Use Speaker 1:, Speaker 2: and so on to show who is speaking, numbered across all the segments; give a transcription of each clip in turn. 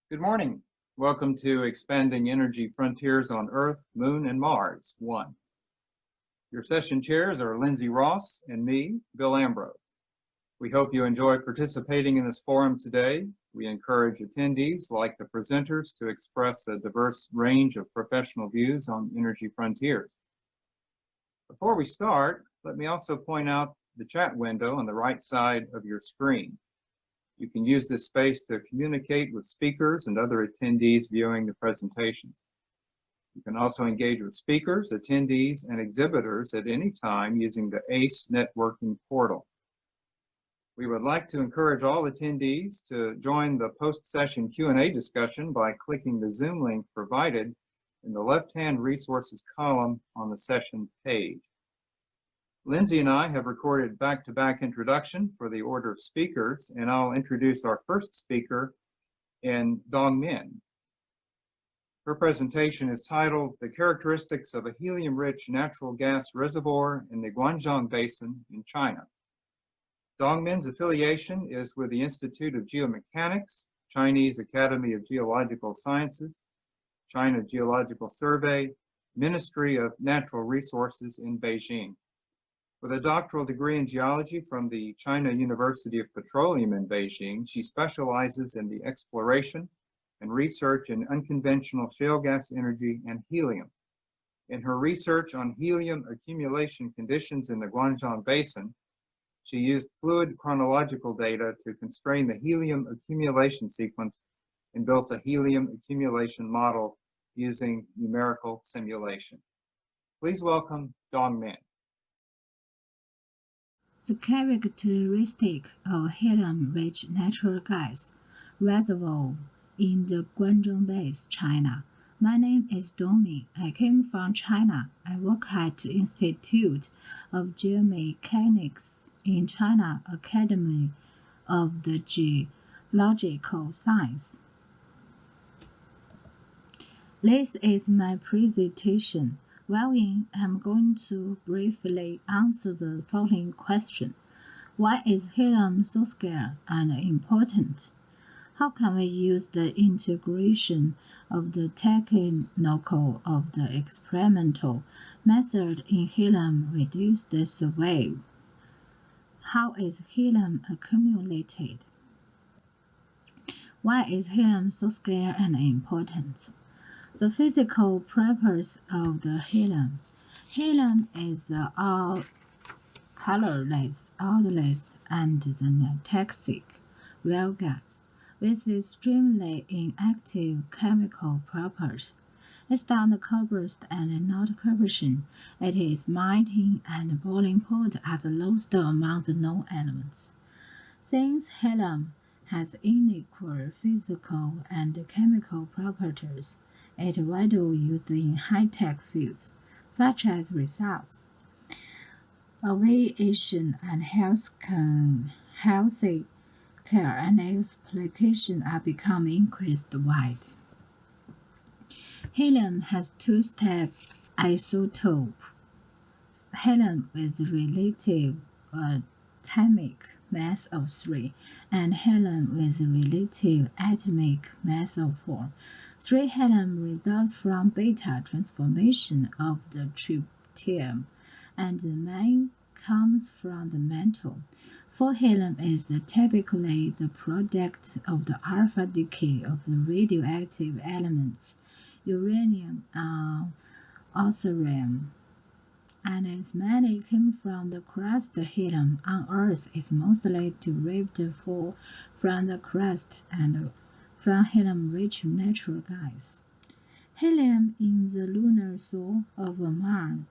Speaker 1: Good morning. Welcome to Expanding Energy Frontiers on Earth, Moon, and Mars 1. Your session chairs are Lindsay Ross and me, Bill Ambrose. We hope you enjoy participating in this forum today. We encourage attendees, like the presenters, to express a diverse range of professional views on energy frontiers. Before we start, let me also point out the chat window on the right side of your screen. You can use this space to communicate with speakers and other attendees viewing the presentations. You can also engage with speakers, attendees, and exhibitors at any time using the ACE networking portal. We would like to encourage all attendees to join the post-session Q&A discussion by clicking the Zoom link provided in the left-hand resources column on the session page. Lindsay and I have recorded back-to-back introduction for the order of speakers, and I'll introduce our first speaker in Dong Min. Her presentation is titled The Characteristics of a Helium-Rich Natural Gas Reservoir in the Guanzhong Basin in China. Dong Min's affiliation is with the Institute of Geomechanics, Chinese Academy of Geological Sciences, China Geological Survey, Ministry of Natural Resources in Beijing. With a doctoral degree in geology from the China University of Petroleum in Beijing, she specializes in the exploration and research in unconventional shale gas energy and helium. In her research on helium accumulation conditions in the Guanzhong Basin, she used fluid chronological data to constrain the helium accumulation sequence and built a helium accumulation model using numerical simulation. Please welcome Dong Min.
Speaker 2: The characteristic of helium-rich natural gas reservoir in the Guanzhong Basin, China. My name is Dong Min. I came from China. I work at the Institute of Geomechanics in China Academy of the Geological Science. This is my presentation. Wang, I'm going to briefly answer the following question. Why is helium so scarce and important? How can we use the integration of the technical of the experimental method in helium reduce the survey? How is helium accumulated? Why is helium so scarce and important? The physical properties of the helium. Helium is all colorless, odorless, and the toxic real gas with extremely inactive chemical properties. It's not combust and not combustion. It is melting and boiling point at the lowest among the known elements. Since helium has unequal physical and chemical properties, it is widely used in high-tech fields, such as research, aviation, and healthy care, and its applications are becoming increasingly wide. Helium has two-step isotope, helium with relative atomic mass of 3, and helium with relative atomic mass of 4. 3 helium result from beta transformation of the tritium, and the main comes from the mantle. 4 helium is typically the product of the alpha decay of the radioactive elements, uranium and oxygen, and its mainly came from the crust. Helium on Earth is mostly derived from the crust and from helium-rich natural gas. Helium in the lunar soil of a moon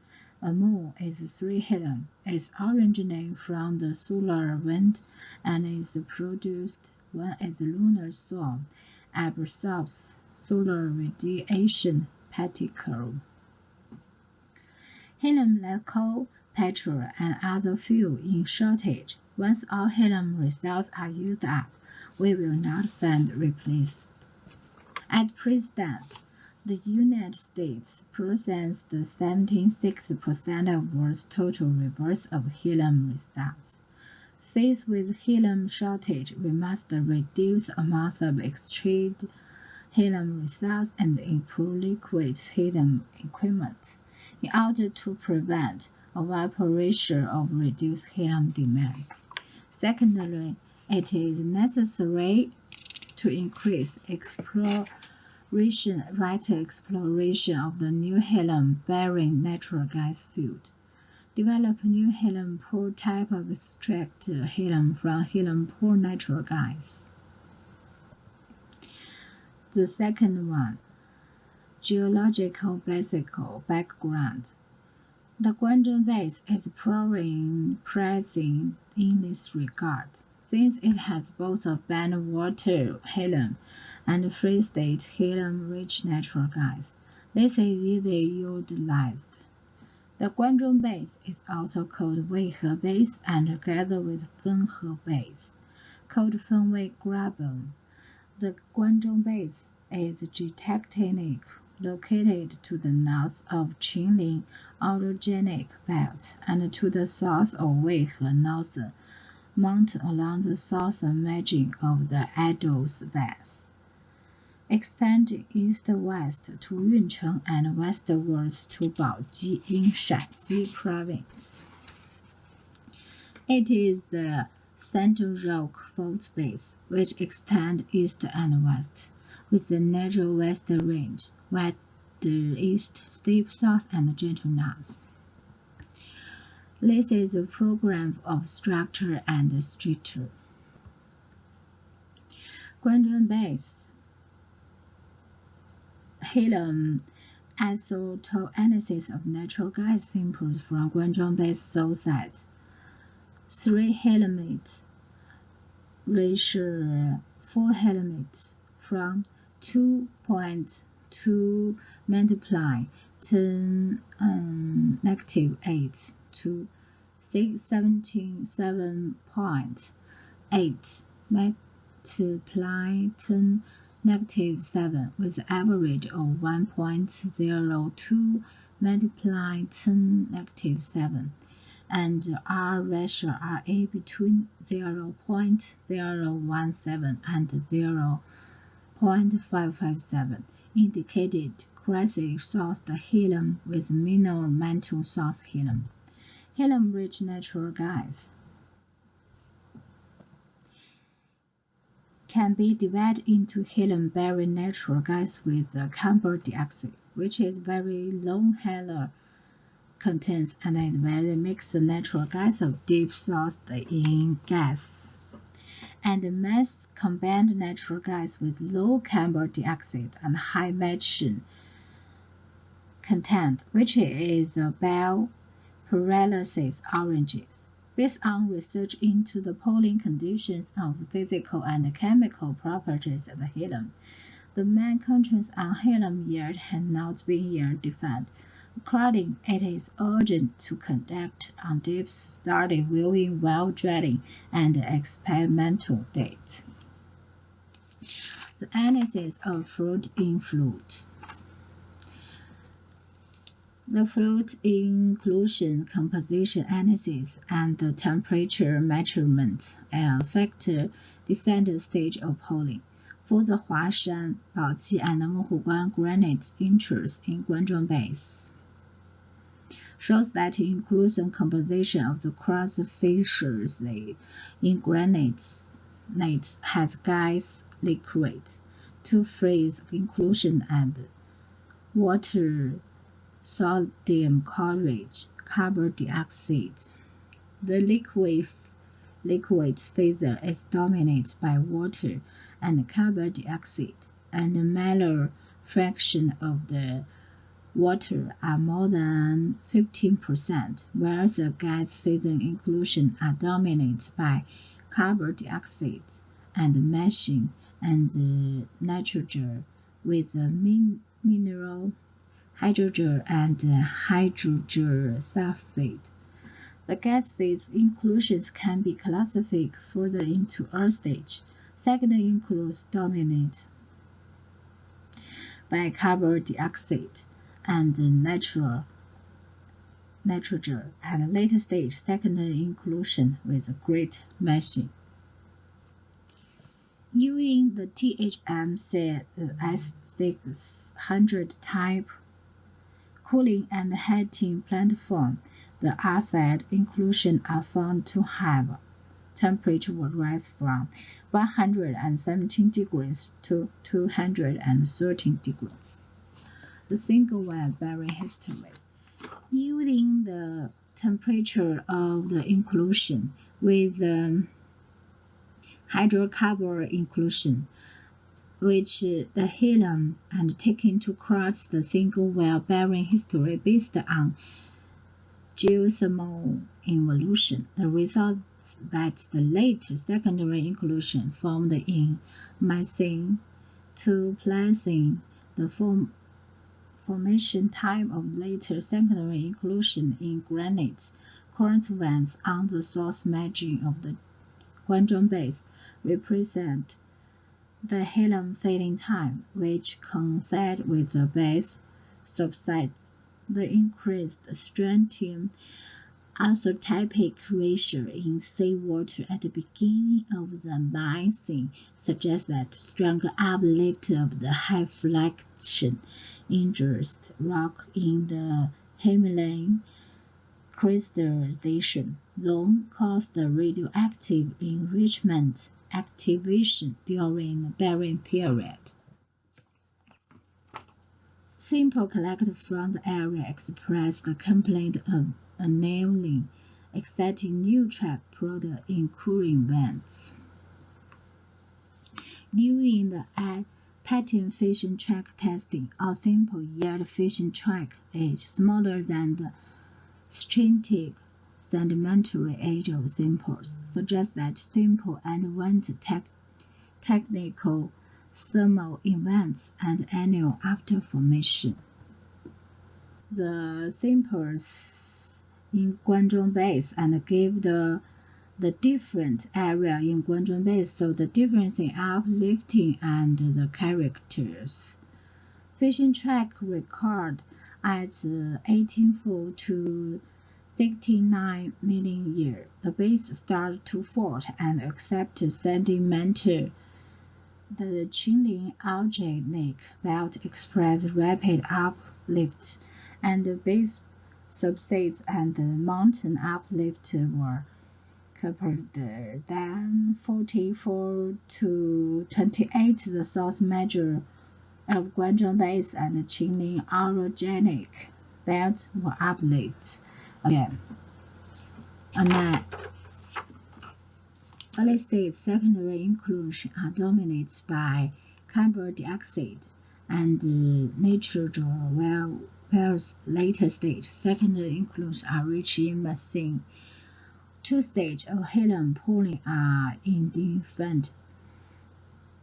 Speaker 2: is 3 helium. It originates from the solar wind and is produced when its lunar soil absorbs solar radiation particles. Helium like coal, petrol, and other fuel in shortage. Once all helium reserves are used up, we will not find replaced. At present, the United States possesses 76% of world's total reserves of helium reserves. Faced with helium shortage, we must reduce amounts of extracted helium resource and improve liquid helium equipment in order to prevent evaporation of reduced helium demands. Secondly, it is necessary to increase rapid exploration of the new helium-bearing natural gas field. Develop new helium-poor type of extract helium from helium-poor natural gas. The second one, geological basic background. The Guanzhong Basin is present in this regard, since it has both abundant water helium and free-state helium-rich natural gas. This is easily utilized. The Guanzhong Basin is also called Weihe Basin and together with Fenghe Basin, called Fenway Graben. The Guanzhong Basin is geotectonic, located to the north of Qinling orogenic belt and to the south of Weihe Northern Mountain along the southern margin of the Ambrose Basin, extending east-west to Yuncheng and westwards to Baoji in Shanxi province. It is the Central Rock Fault Base, which extends east and west, with the natural western range, wide east, steep south, and gentle north. This is a program of structure and structure. Guanzhong Basin helium isotope analysis of natural gas samples from Guanzhong Basin soil site. 3 helium-rich 4 helium from 2.2 multiply 10 -8 to 677.8 multiply 10 -7 with average of 1.02 multiply 10 -7 and R ratio RA between 0.017 and 0.557 indicated classic sourced helium with minimal mantle source helium. Helium-rich natural gas can be divided into helium-bearing natural gas with carbon dioxide, which is very low helium contents and a very mixed natural gas of deep sourced in gas, and mass combined natural gas with low carbon dioxide and high methane content, which is biopyrolysis oranges. Based on research into the pooling conditions of physical and chemical properties of helium, the main constraints on helium yield has not been yet defined. Accordingly, it is urgent to conduct on-depth study viewing well drilling and experimental data. The analysis of fluid in fluid. The fluid inclusion, composition analysis, and the temperature measurement affect different stage of pooling. For the Huashan, Baoqi, and Mohuguan granite interests in Guanzhong Basin, shows that inclusion composition of the cross fissures in granites has gas, liquid, two-phase inclusion, and water, sodium chloride, carbon dioxide. The liquid phase is dominated by water and carbon dioxide, and the molar fraction of the water are more than 15%, whereas the gas phase inclusion are dominated by carbon dioxide and methane and nitrogen, with mineral hydrogen and hydrogen sulfide. The gas phase inclusions can be classified further into earth stage. Second includes dominated by carbon dioxide and nitrogen, and later stage secondary inclusion with great methane. Using the THM-S600 type cooling and heating platform, the acid inclusion are found to have temperature will rise from 117 degrees to 213 degrees. The single well bearing history. Using the temperature of the inclusion with hydrocarbon inclusion, which the helium, and taking to cross the single well bearing history based on geothermal evolution. The result that the late secondary inclusion formed in Basin to Pleasant, the formation time of later secondary inclusion in granite current veins on the source margin of the Guanzhong Basin represent the helium fading time, which coincides with the base subsides. The increased strontium isotopic ratio in seawater at the beginning of the Basin suggests that stronger uplift of the high fluxion induced rock in the Himalayan crystallization zone caused the radioactive enrichment activation during the Barren period. Simple collected from the area express the complaint of annealing, exciting new track product in cooling vents. During the pattern fission-track testing, our simple yield fission-track age smaller than the stringent sedimentary age of samples suggests that simple underwent technical thermal events and annual after formation. The samples in Guanzhong Basin and gave the different area in Guanzhong Basin, so the difference in uplifting and the characters. Fission-track record at 18.4 to 69 million years. The base started to fault and accept sedimentary. The chilling algenic belt expressed rapid uplift, and the base subsides and the mountain uplift were coupled than 44 to 28. The source measure of Guanzhong Basin and the chilling algenic belt were uplift again. Early stage secondary inclusion are dominated by carbon dioxide and nitrogen, whereas later stage secondary inclusion are rich in methane. Two stages of helium pooling are in different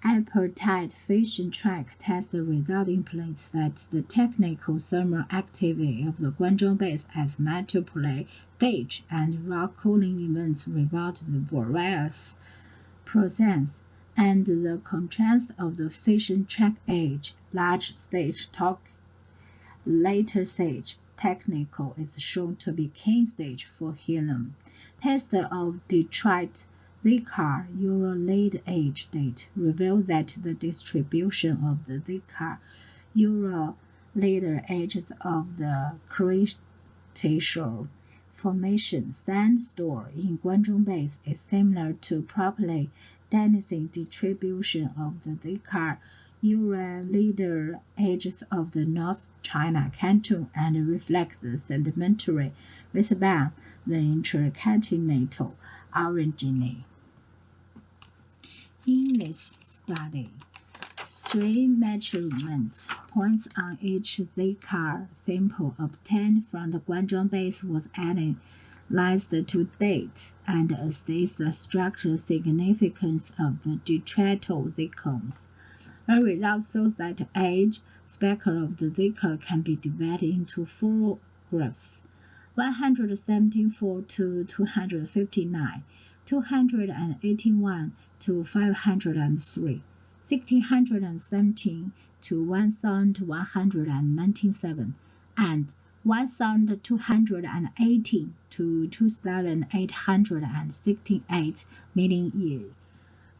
Speaker 2: apatite fission-track test result indicates that the technical thermal activity of the Guanzhong Basin as multiple stage and rock cooling events revolved various processes, and the contrast of the fission-track age, large stage, later stage, technical is shown to be key stage for helium. Test of Detroit Zika Euro-late age date reveals that the distribution of the Zika Euro-later ages of the Cretaceous Formation sandstone in Guanzhong Basin is similar to properly dancing distribution of the Zika Euro-later ages of the North China Canton and reflect the sedimentary reservoir, the intercontinental orogeny. In this study, 3 measurement points on each Zika sample obtained from the Guanzhong Basin was analyzed to date and assess the structural significance of the detrital zicones. A result shows that the age spectrum of the Zika can be divided into 4 groups: 174 to 259, 281 to 503, 1617 to 1197, and 1218 to 2868 million years.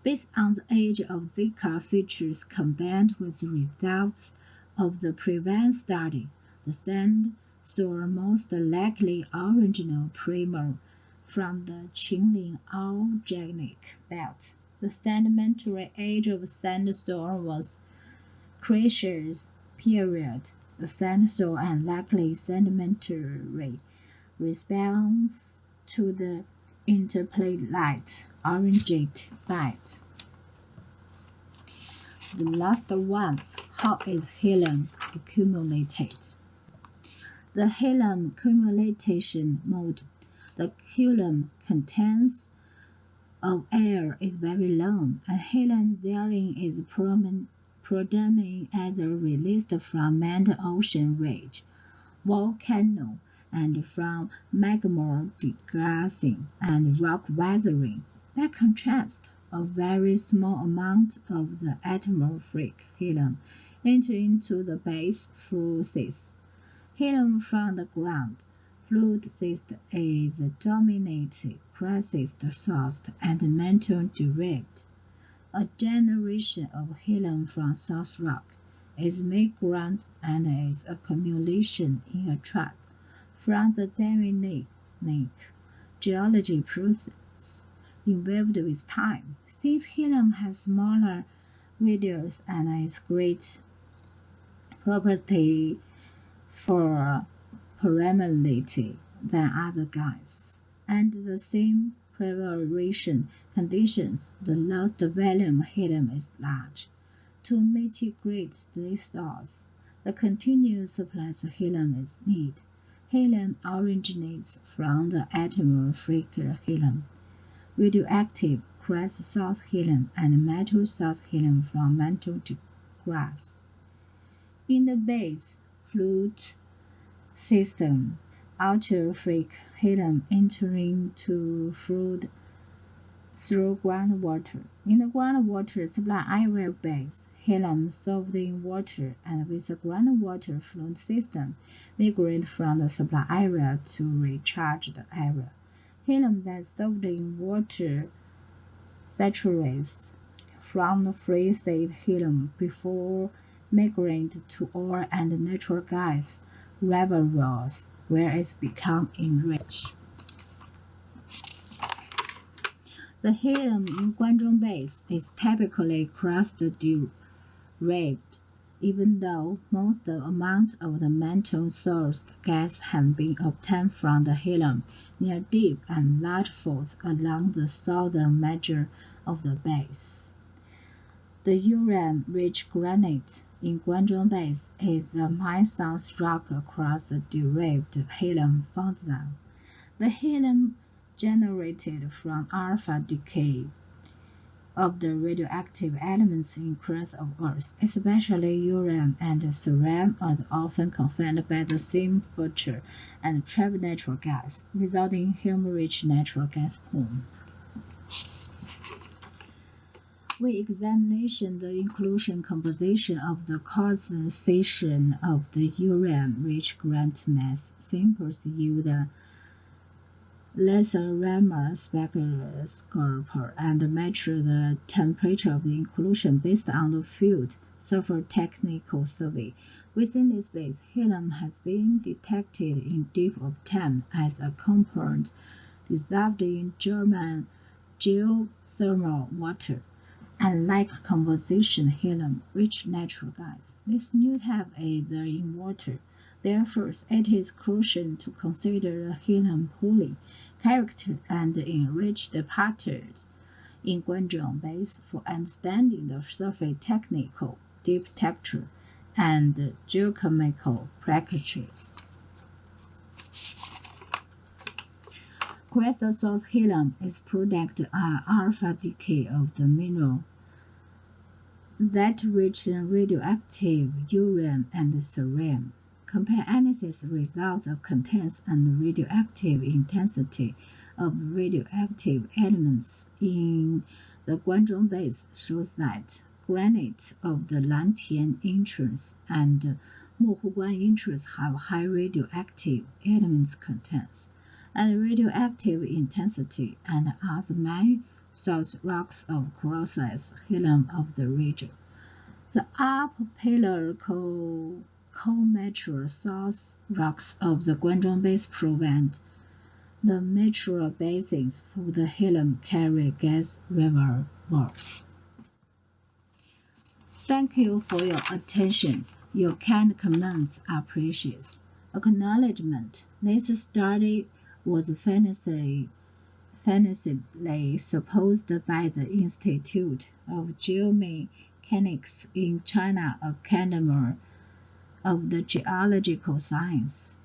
Speaker 2: Based on the age of Zika features combined with the results of the previous study, the sandstorm most likely original primer from the Qinling Organic Belt. The sedimentary age of sandstorm was Cretaceous period. The sandstorm and likely sedimentary response to the interpolate orangate bite. The last one, how is helium accumulated? The helium accumulation mode. The helium contents of air is very low, and helium therein is predominant either released from main ocean ridge, volcano, and from magma degassing and rock weathering. By contrast, a very small amount of the atmospheric helium enters into the base fluids. Helium from the ground fluids is the dominant crisis source and metal derived. A generation of helium from source rock is migrant and its accumulation in a trap from the dynamic geology process involved with time. Since helium has smaller radius and is great property for permeability than other gases, and the same proliferation conditions, the lost volume helium is large. To mitigate this loss, the continuous supply of helium is needed. Helium originates from the atmospheric helium, radioactive crust source helium, and metal source helium from mantle to grass. In the base fluid system, ultrafiltration helium entering to fluid through groundwater. In the groundwater supply area base, helium dissolved in water and with the groundwater fluid system migrate from the supply area to recharge the area. Helium that dissolved in water saturates from the free state helium before migrate to oil and natural gas reservoirs where it becomes enriched. The helium in Guanzhong Basin is typically crust-derived, even though most amount of the metal sourced gas has been obtained from the helium near deep and large faults along the southern margin of the basin. The Uranium-rich granite in Guanzhong Basin is the main source rock across the derived helium found there. The helium generated from alpha decay of the radioactive elements in crust of Earth, especially uranium and cerium, are often confined by the same feature and trap natural gas, resulting in helium-rich natural gas plume. We examined the inclusion composition of the causal fission of the uranium-rich granite mass. Samples yield laser-raman spectroscope and measure the temperature of the inclusion based on the field surface technical survey. Within this base, helium has been detected in deep of time as a compound dissolved in German geothermal water. Unlike composition helium-rich natural gas, this new type is in water. Therefore, it is crucial to consider the helium pooling character and enriched patterns in Guanzhong Basin for understanding the surface technical, deep texture, and geochemical practices. Crystal source helium is product of alpha decay of the mineral that rich in radioactive uranium and cerium. Compare analysis results of contents and radioactive intensity of radioactive elements in the Guanzhong Basin shows that granite of the Lantian entrance and Mohuguan entrance have high radioactive elements contents and radioactive intensity and are the main source rocks of crossless helium of the region. The upper co-mature source rocks of the Guanzhong Basin provide the mature basins for the helium-carrying gas reservoirs. Thank you for your attention. Your kind comments are precious. Acknowledgement. This study was famously supported by the Institute of Geomechanics in China Academy of the Geological Science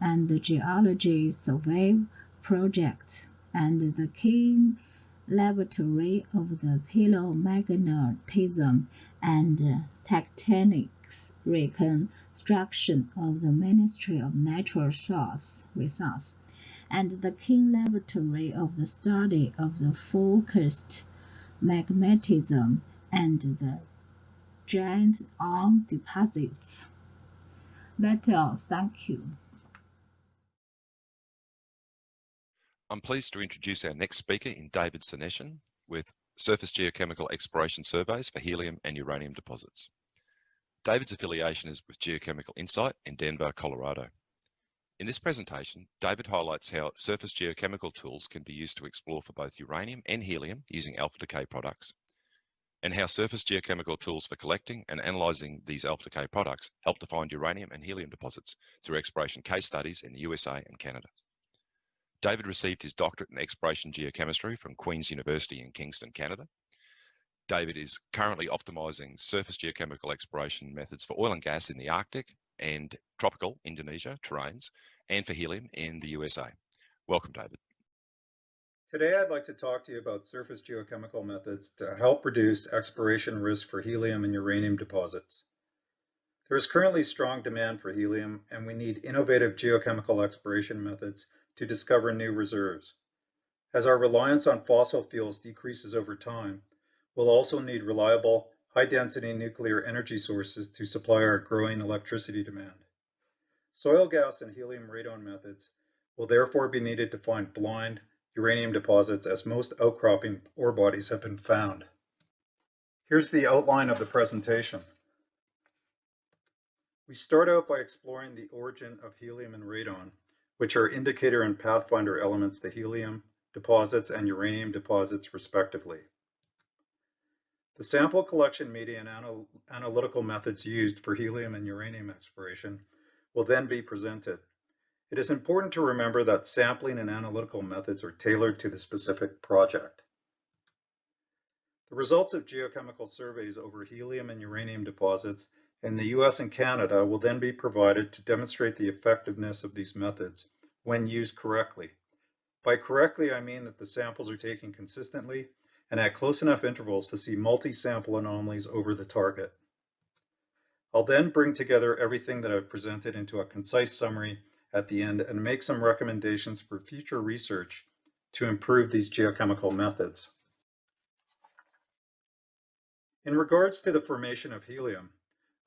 Speaker 2: and the Geology Survey Project and the King Laboratory of the Paleomagnetism and Tectonics Reconstruction of the Ministry of Natural Resources and the King Laboratory of the Study of the Focused Magnetism and the Guanzhong deposits. That's all. Thank you.
Speaker 3: I'm pleased to introduce our next speaker in David Seneshen with Surface Geochemical Exploration Surveys for Helium and Uranium Deposits. David's affiliation is with Geochemical Insight in Denver, Colorado. In this presentation, David highlights how surface geochemical tools can be used to explore for both uranium and helium using alpha decay products, and how surface geochemical tools for collecting and analyzing these alpha decay products help to find uranium and helium deposits through exploration case studies in the USA and Canada. David received his doctorate in exploration geochemistry from Queen's University in Kingston, Canada. David is currently optimizing surface geochemical exploration methods for oil and gas in the Arctic and tropical Indonesia terrains, and for helium in the USA. Welcome, David.
Speaker 4: Today, I'd like to talk to you about surface geochemical methods to help reduce exploration risk for helium and uranium deposits. There is currently strong demand for helium, and we need innovative geochemical exploration methods to discover new reserves. As our reliance on fossil fuels decreases over time, we'll also need reliable, high-density nuclear energy sources to supply our growing electricity demand. Soil gas and helium-radon methods will therefore be needed to find blind uranium deposits, as most outcropping ore bodies have been found. Here's the outline of the presentation. We start out by exploring the origin of helium and radon, which are indicator and pathfinder elements to helium deposits and uranium deposits respectively. The sample collection media and analytical methods used for helium and uranium exploration will then be presented. It is important to remember that sampling and analytical methods are tailored to the specific project. The results of geochemical surveys over helium and uranium deposits in the US and Canada will then be provided to demonstrate the effectiveness of these methods when used correctly. By correctly, I mean that the samples are taken consistently and at close enough intervals to see multi-sample anomalies over the target. I'll then bring together everything that I've presented into a concise summary at the end and make some recommendations for future research to improve these geochemical methods. In regards to the formation of helium,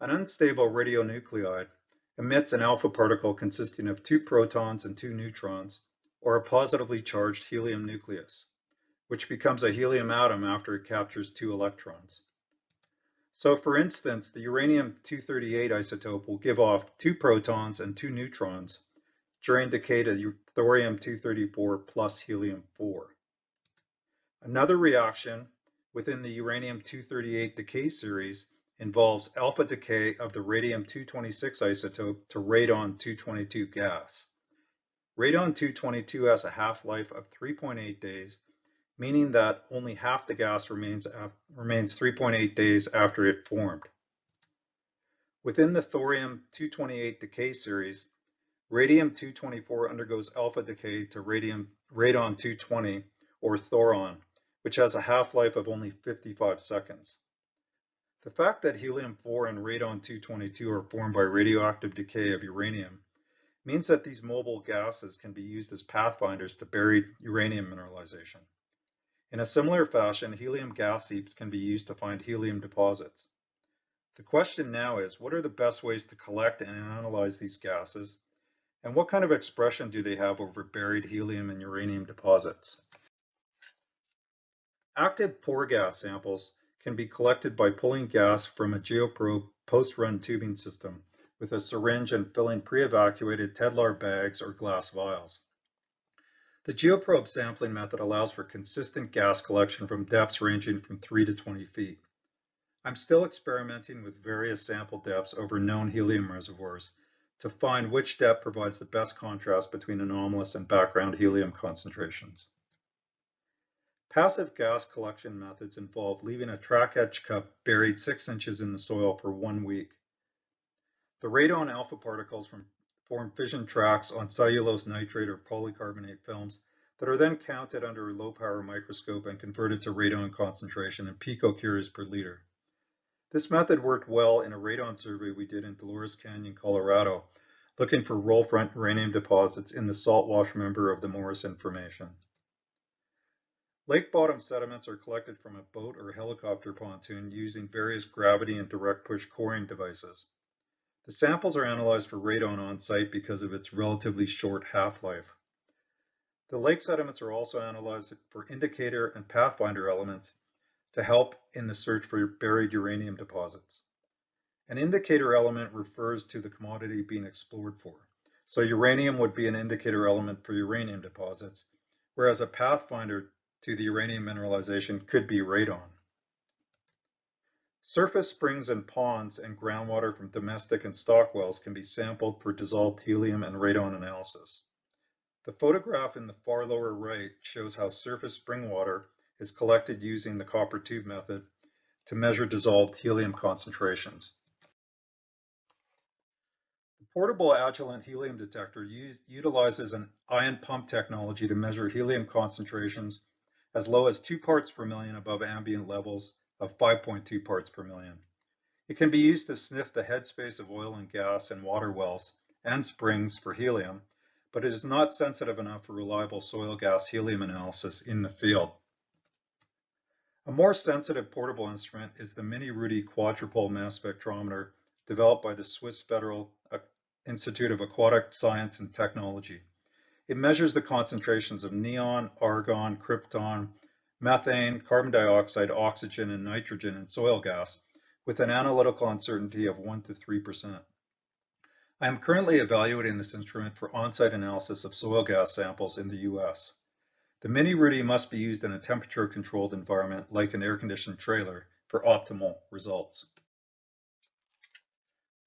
Speaker 4: an unstable radionuclide emits an alpha particle consisting of 2 protons and 2 neutrons, or a positively charged helium nucleus, which becomes a helium atom after it captures 2 electrons. So for instance, the uranium-238 isotope will give off 2 protons and 2 neutrons during decay to thorium-234 plus helium-4. Another reaction within the uranium-238 decay series involves alpha decay of the radium-226 isotope to radon-222 gas. Radon-222 has a half-life of 3.8 days, meaning that only half the gas remains 3.8 days after it formed. Within the thorium-228 decay series, radium-224 undergoes alpha decay to radon-220, or thoron, which has a half-life of only 55 seconds. The fact that helium-4 and radon-222 are formed by radioactive decay of uranium means that these mobile gases can be used as pathfinders to buried uranium mineralization. In a similar fashion, helium gas heaps can be used to find helium deposits. The question now is, what are the best ways to collect and analyze these gases, and what kind of expression do they have over buried helium and uranium deposits? Active pore gas samples can be collected by pulling gas from a geoprobe post-run tubing system with a syringe and filling pre-evacuated Tedlar bags or glass vials. The geoprobe sampling method allows for consistent gas collection from depths ranging from 3 to 20 feet. I'm still experimenting with various sample depths over known helium reservoirs to find which depth provides the best contrast between anomalous and background helium concentrations. Passive gas collection methods involve leaving a track etch cup buried 6 inches in the soil for 1 week. The radon alpha particles form fission tracks on cellulose nitrate or polycarbonate films that are then counted under a low-power microscope and converted to radon concentration in picocuries per liter. This method worked well in a radon survey we did in Dolores Canyon, Colorado, looking for roll-front uranium deposits in the salt wash member of the Morrison Formation. Lake bottom sediments are collected from a boat or helicopter pontoon using various gravity and direct push coring devices. The samples are analyzed for radon on site because of its relatively short half-life. The lake sediments are also analyzed for indicator and pathfinder elements to help in the search for buried uranium deposits. An indicator element refers to the commodity being explored for. So uranium would be an indicator element for uranium deposits, whereas a pathfinder to the uranium mineralization could be radon. Surface springs and ponds and groundwater from domestic and stock wells can be sampled for dissolved helium and radon analysis. The photograph in the far lower right shows how surface spring water is collected using the copper tube method to measure dissolved helium concentrations. The portable Agilent helium detector utilizes an ion pump technology to measure helium concentrations as low as 2 parts per million above ambient levels of 5.2 parts per million. It can be used to sniff the headspace of oil and gas and water wells and springs for helium, but it is not sensitive enough for reliable soil gas helium analysis in the field. A more sensitive portable instrument is the Mini Rudy quadrupole mass spectrometer developed by the Swiss Federal Institute of Aquatic Science and Technology. It measures the concentrations of neon, argon, krypton, methane, carbon dioxide, oxygen, and nitrogen in soil gas with an analytical uncertainty of 1 to 3%. I am currently evaluating this instrument for on-site analysis of soil gas samples in the US. The Mini Rudy must be used in a temperature-controlled environment like an air-conditioned trailer for optimal results.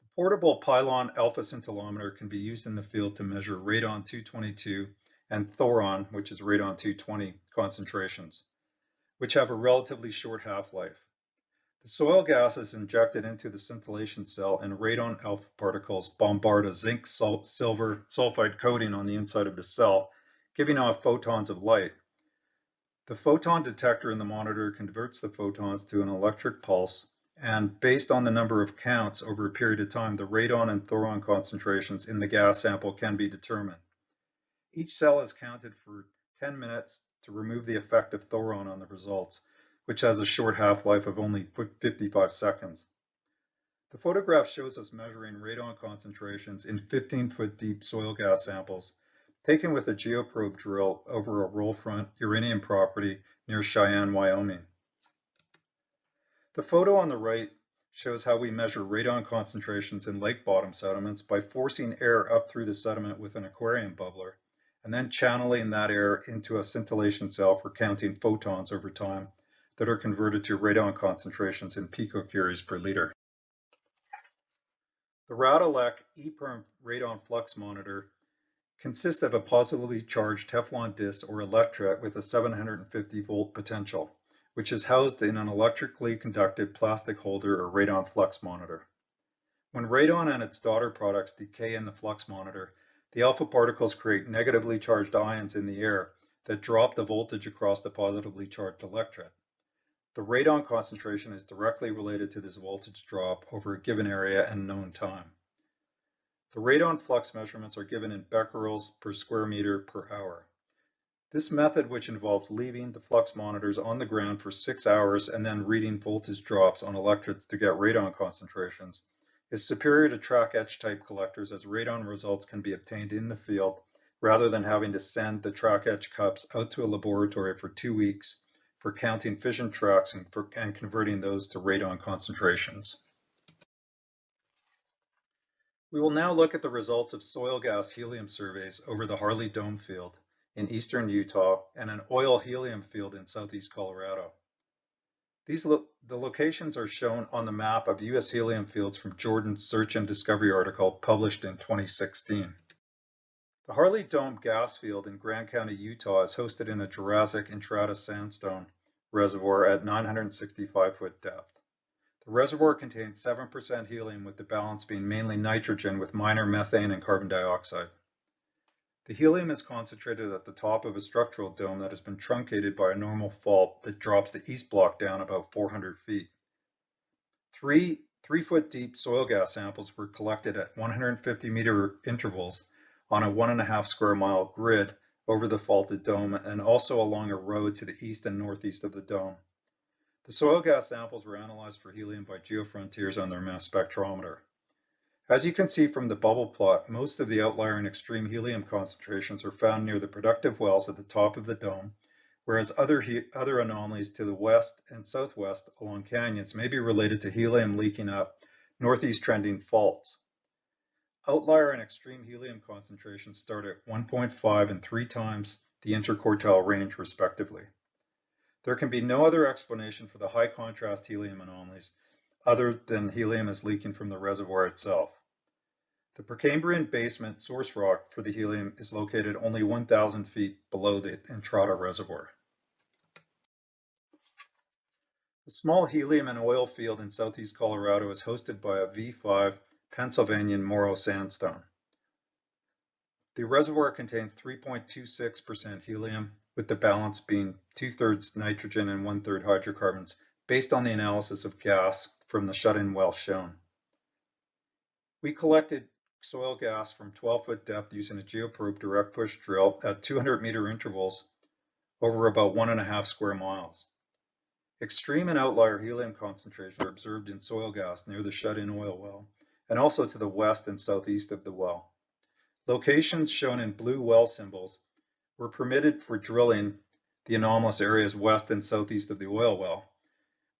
Speaker 4: The portable Pylon alpha scintillometer can be used in the field to measure radon-222 and thoron, which is radon-220 concentrations, which have a relatively short half-life. The soil gas is injected into the scintillation cell and radon alpha particles bombard a zinc silver sulfide coating on the inside of the cell, giving off photons of light. The photon detector in the monitor converts the photons to an electric pulse, and based on the number of counts over a period of time, the radon and thoron concentrations in the gas sample can be determined. Each cell is counted for 10 minutes to remove the effect of thoron on the results, which has a short half-life of only 55 seconds. The photograph shows us measuring radon concentrations in 15-foot deep soil gas samples taken with a geoprobe drill over a roll-front uranium property near Cheyenne, Wyoming. The photo on the right shows how we measure radon concentrations in lake bottom sediments by forcing air up through the sediment with an aquarium bubbler, and then channeling that air into a scintillation cell for counting photons over time that are converted to radon concentrations in picocuries per liter. The Radolec ePerm radon flux monitor consists of a positively charged Teflon disc or electret with a 750 volt potential, which is housed in an electrically conductive plastic holder or radon flux monitor. When radon and its daughter products decay in the flux monitor, the alpha particles create negatively charged ions in the air that drop the voltage across the positively charged electret. The radon concentration is directly related to this voltage drop over a given area and known time. The radon flux measurements are given in becquerels per square meter per hour. This method, which involves leaving the flux monitors on the ground for 6 hours and then reading voltage drops on electrodes to get radon concentrations, is superior to track etch type collectors as radon results can be obtained in the field rather than having to send the track etch cups out to a laboratory for 2 weeks for counting fission tracks and converting those to radon concentrations. We will now look at the results of soil gas helium surveys over the Harley Dome field in eastern Utah and an oil helium field in southeast Colorado. The locations are shown on the map of U.S. helium fields from Jordan's Search and Discovery article published in 2016. The Harley Dome gas field in Grand County, Utah is hosted in a Jurassic intrata sandstone reservoir at 965-foot depth. The reservoir contains 7% helium, with the balance being mainly nitrogen with minor methane and carbon dioxide. The helium is concentrated at the top of a structural dome that has been truncated by a normal fault that drops the east block down about 400 feet. Three 3-foot deep soil gas samples were collected at 150-meter intervals on a 1.5 square mile grid over the faulted dome and also along a road to the east and northeast of the dome. The soil gas samples were analyzed for helium by Geofrontiers on their mass spectrometer. As you can see from the bubble plot, most of the outlier and extreme helium concentrations are found near the productive wells at the top of the dome, whereas other anomalies to the west and southwest along canyons may be related to helium leaking up northeast trending faults. Outlier and extreme helium concentrations start at 1.5 and 3 times the interquartile range, respectively. There can be no other explanation for the high contrast helium anomalies other than helium is leaking from the reservoir itself. The Precambrian basement source rock for the helium is located only 1,000 feet below the Entrada reservoir. The small helium and oil field in southeast Colorado is hosted by a V5 Pennsylvanian Moro sandstone. The reservoir contains 3.26% helium, with the balance being 2/3 nitrogen and 1/3 hydrocarbons, based on the analysis of gas from the shut-in well shown. We collected soil gas from 12-foot depth using a geoprobe direct push drill at 200-meter intervals over about 1.5 square miles. Extreme and outlier helium concentrations are observed in soil gas near the shut-in oil well and also to the west and southeast of the well. Locations shown in blue well symbols were permitted for drilling the anomalous areas west and southeast of the oil well,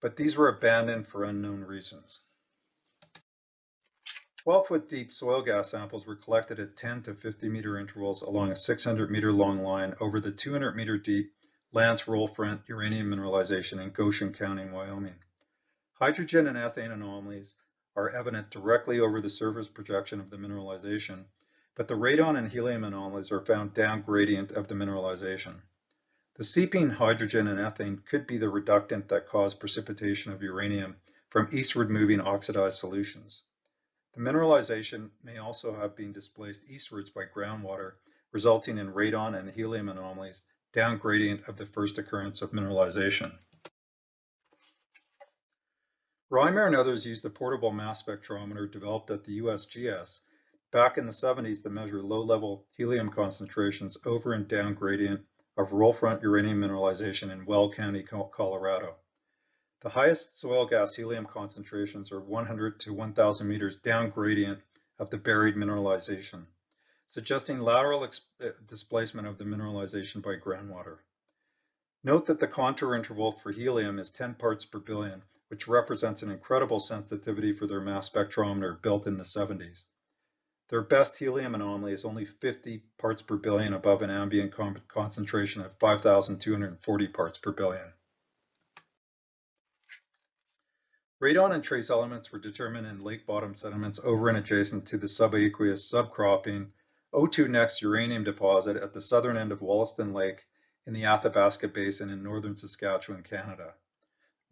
Speaker 4: but these were abandoned for unknown reasons. 12-foot deep soil gas samples were collected at 10 to 50-meter intervals along a 600-meter long line over the 200-meter deep Lance Roll-Front uranium mineralization in Goshen County, Wyoming. Hydrogen and ethane anomalies are evident directly over the surface projection of the mineralization, but the radon and helium anomalies are found down gradient of the mineralization. The seeping hydrogen and ethane could be the reductant that caused precipitation of uranium from eastward moving oxidized solutions. The mineralization may also have been displaced eastwards by groundwater, resulting in radon and helium anomalies down gradient of the first occurrence of mineralization. Reimer and others used a portable mass spectrometer developed at the USGS back in the 70s to measure low-level helium concentrations over and down gradient of roll-front uranium mineralization in Weld County, Colorado. The highest soil gas helium concentrations are 100 to 1,000 meters down gradient of the buried mineralization, suggesting lateral displacement of the mineralization by groundwater. Note that the contour interval for helium is 10 parts per billion, which represents an incredible sensitivity for their mass spectrometer built in the 70s. Their best helium anomaly is only 50 parts per billion above an ambient concentration of 5,240 parts per billion. Radon and trace elements were determined in lake bottom sediments over and adjacent to the subaqueous subcropping O2 Next uranium deposit at the southern end of Wollaston Lake in the Athabasca Basin in northern Saskatchewan, Canada.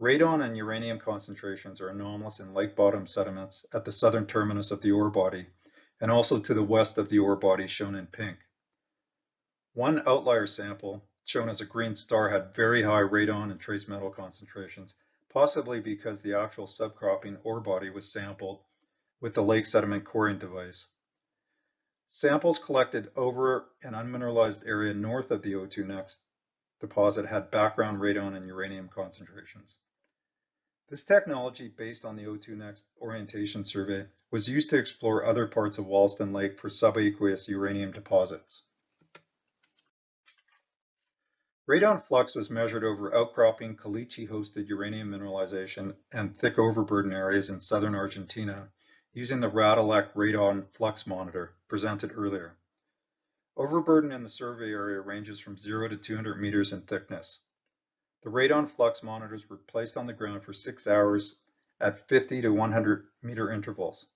Speaker 4: Radon and uranium concentrations are anomalous in lake bottom sediments at the southern terminus of the ore body and also to the west of the ore body shown in pink. One outlier sample, shown as a green star, had very high radon and trace metal concentrations, possibly because the actual subcropping ore body was sampled with the lake sediment coring device. Samples collected over an unmineralized area north of the O2 Next deposit had background radon and uranium concentrations. This technology, based on the O2 Next orientation survey, was used to explore other parts of Wollaston Lake for subaqueous uranium deposits. Radon flux was measured over outcropping caliche-hosted uranium mineralization and thick overburden areas in southern Argentina using the radon flux monitor presented earlier. Overburden in the survey area ranges from 0 to 200 meters in thickness. The radon flux monitors were placed on the ground for 6 hours at 50 to 100 meter intervals.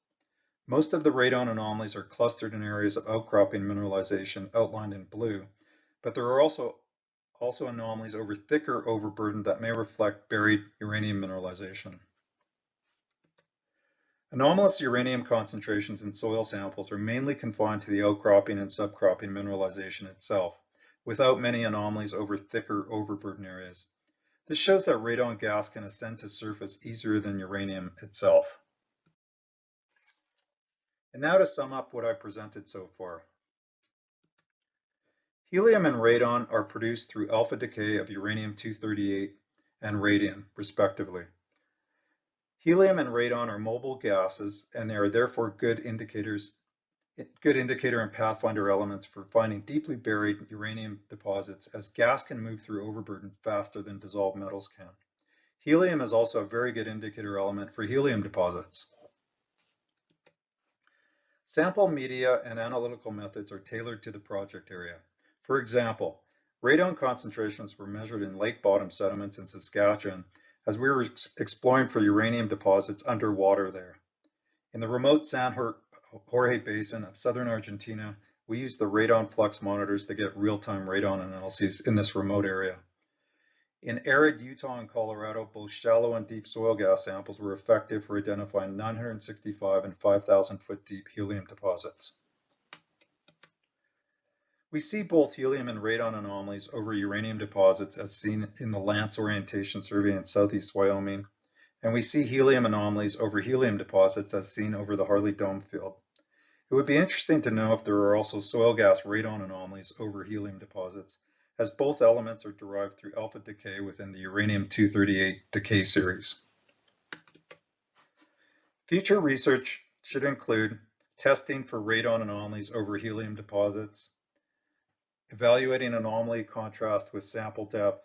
Speaker 4: Most of the radon anomalies are clustered in areas of outcropping mineralization outlined in blue, but there are also anomalies over thicker overburden that may reflect buried uranium mineralization. Anomalous uranium concentrations in soil samples are mainly confined to the outcropping and subcropping mineralization itself, without many anomalies over thicker overburden areas. This shows that radon gas can ascend to surface easier than uranium itself. And now to sum up what I presented so far. Helium and radon are produced through alpha decay of uranium-238 and radium, respectively. Helium and radon are mobile gases, and they are therefore good indicator and Pathfinder elements for finding deeply buried uranium deposits, as gas can move through overburden faster than dissolved metals can. Helium is also a very good indicator element for helium deposits. Sample media and analytical methods are tailored to the project area. For example, radon concentrations were measured in lake bottom sediments in Saskatchewan as we were exploring for uranium deposits underwater there. In the remote San Jorge Basin of southern Argentina, we used the radon flux monitors to get real-time radon analyses in this remote area. In arid Utah and Colorado, both shallow and deep soil gas samples were effective for identifying 965 and 5,000 foot deep helium deposits. We see both helium and radon anomalies over uranium deposits as seen in the Lance Orientation Survey in southeast Wyoming, and we see helium anomalies over helium deposits as seen over the Harley Dome field. It would be interesting to know if there are also soil gas radon anomalies over helium deposits, as both elements are derived through alpha decay within the uranium-238 decay series. Future research should include testing for radon anomalies over helium deposits, evaluating anomaly contrast with sample depth,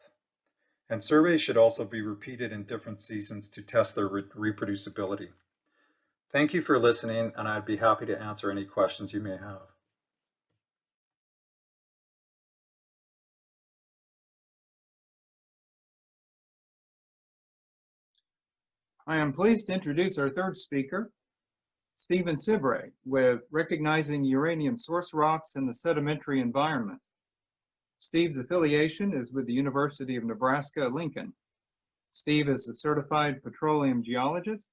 Speaker 4: and surveys should also be repeated in different seasons to test their reproducibility. Thank you for listening, and I'd be happy to answer any questions you may have.
Speaker 1: I am pleased to introduce our third speaker, Stephen Sibray, with Recognizing Uranium Source Rocks in the Sedimentary Environment. Steve's affiliation is with the University of Nebraska, Lincoln. Steve is a certified petroleum geologist.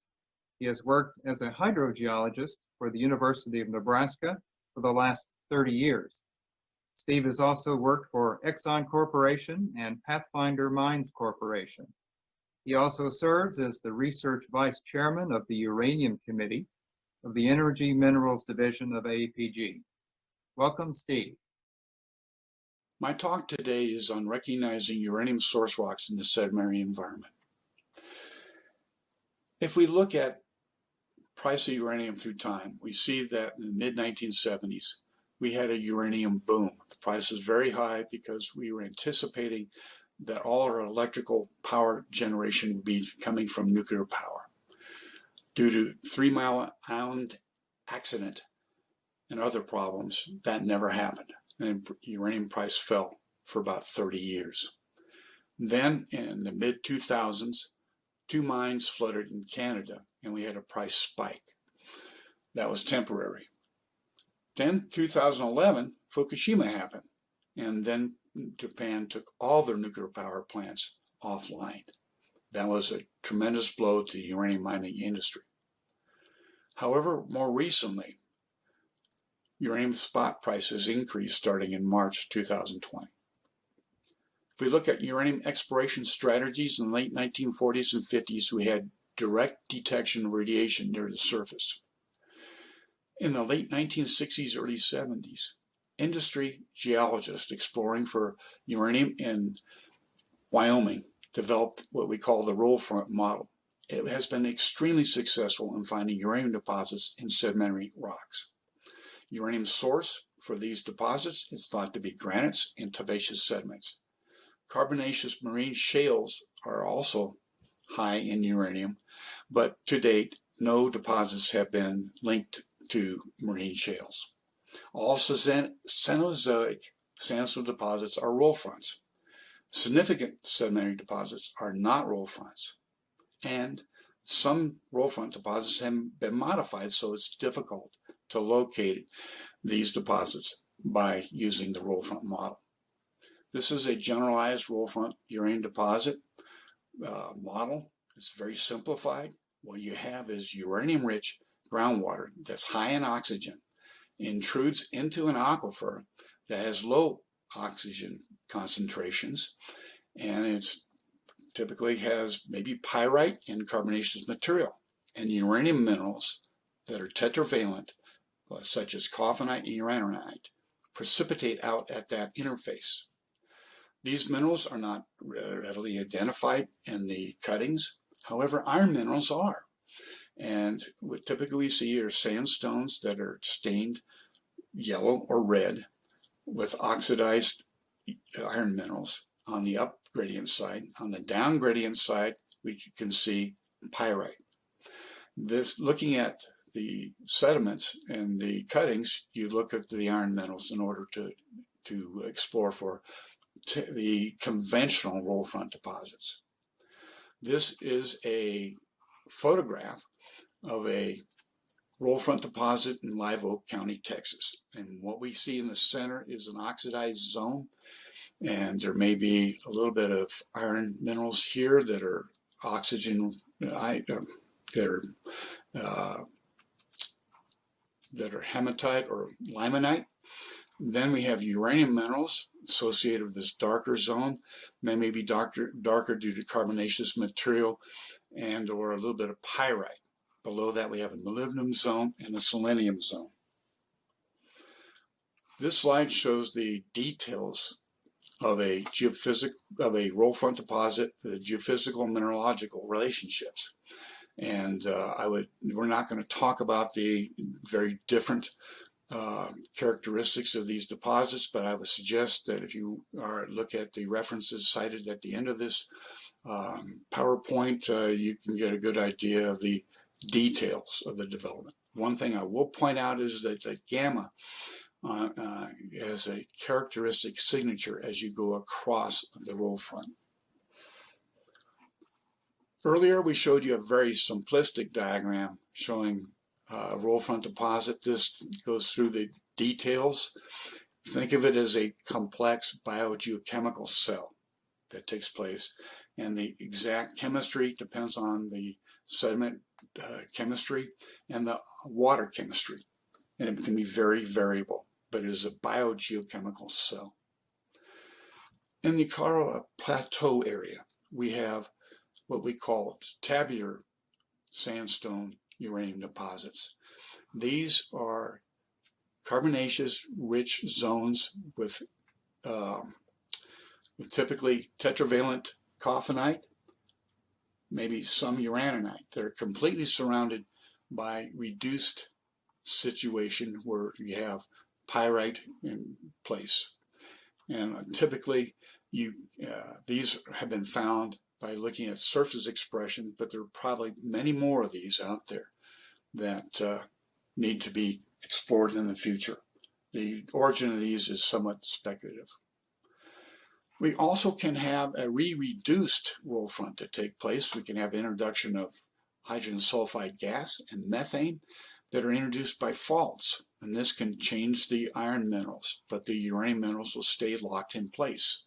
Speaker 1: He has worked as a hydrogeologist for the University of Nebraska for the last 30 years. Steve has also worked for Exxon Corporation and Pathfinder Mines Corporation. He also serves as the research vice chairman of the Uranium Committee of the Energy Minerals Division of AAPG. Welcome, Steve.
Speaker 5: My talk today is on recognizing uranium source rocks in the sedimentary environment. If we look at price of uranium through time, we see that in the mid-1970s, we had a uranium boom. The price was very high because we were anticipating that all our electrical power generation would be coming from nuclear power. Due to 3 Mile Island accident and other problems, that never happened. And uranium price fell for about 30 years. Then in the mid-2000s, 2 mines flooded in Canada and we had a price spike. That was temporary. Then 2011, Fukushima happened, and then Japan took all their nuclear power plants offline. That was a tremendous blow to the uranium mining industry. However, more recently, uranium spot prices increased starting in March 2020. If we look at uranium exploration strategies in the late 1940s and 50s, we had direct detection of radiation near the surface. In the late 1960s, early 70s, industry geologists exploring for uranium in Wyoming developed what we call the roll front model. It has been extremely successful in finding uranium deposits in sedimentary rocks. Uranium source for these deposits is thought to be granites and tubaceous sediments. carbonaceous marine shales are also high in uranium, but to date, no deposits have been linked to marine shales. All Cenozoic sandstone deposits are roll fronts. Significant sedimentary deposits are not roll fronts, and some roll front deposits have been modified, so it's difficult to locate these deposits by using the roll front model. This is a generalized roll front uranium deposit model. It's very simplified. What you have is uranium-rich groundwater that's high in oxygen, intrudes into an aquifer that has low oxygen concentrations, and it's typically has maybe pyrite and carbonaceous material, and uranium minerals that are tetravalent, such as coffinite and uraninite, precipitate out at that interface. These minerals are not readily identified in the cuttings. However, iron minerals are. And what typically we see are sandstones that are stained yellow or red with oxidized iron minerals on the up gradient side. On the down gradient side, we can see pyrite. This, looking at the sediments and the cuttings, you look at the iron minerals in order to explore for the conventional roll front deposits. This is a photograph of a roll front deposit in Live Oak County, Texas. And what we see in the center is an oxidized zone, and there may be a little bit of iron minerals here that are oxygen, that are hematite or limonite. Then we have uranium minerals associated with this darker zone. They may be darker due to carbonaceous material and or a little bit of pyrite. Below that we have a molybdenum zone and a selenium zone. This slide shows the details of a roll front deposit, the geophysical and mineralogical relationships. And we're not going to talk about the very different characteristics of these deposits, but I would suggest that if you look at the references cited at the end of this PowerPoint, you can get a good idea of the details of the development. One thing I will point out is that the gamma has a characteristic signature as you go across the roll front. Earlier we showed you a very simplistic diagram showing a roll front deposit. This goes through the details. Think of it as a complex biogeochemical cell that takes place, and the exact chemistry depends on the sediment chemistry and the water chemistry, and it can be very variable, but it is a biogeochemical cell. In the Colorado Plateau area, we have what we call tabular sandstone uranium deposits. These are carbonaceous rich zones with typically tetravalent coffinite, maybe some uraninite. They're completely surrounded by reduced situation where you have pyrite in place. And typically these have been found by looking at surface expression, but there are probably many more of these out there that need to be explored in the future. The origin of these is somewhat speculative. We also can have a reduced roll front to take place. We can have introduction of hydrogen sulfide gas and methane that are introduced by faults, and this can change the iron minerals, but the uranium minerals will stay locked in place.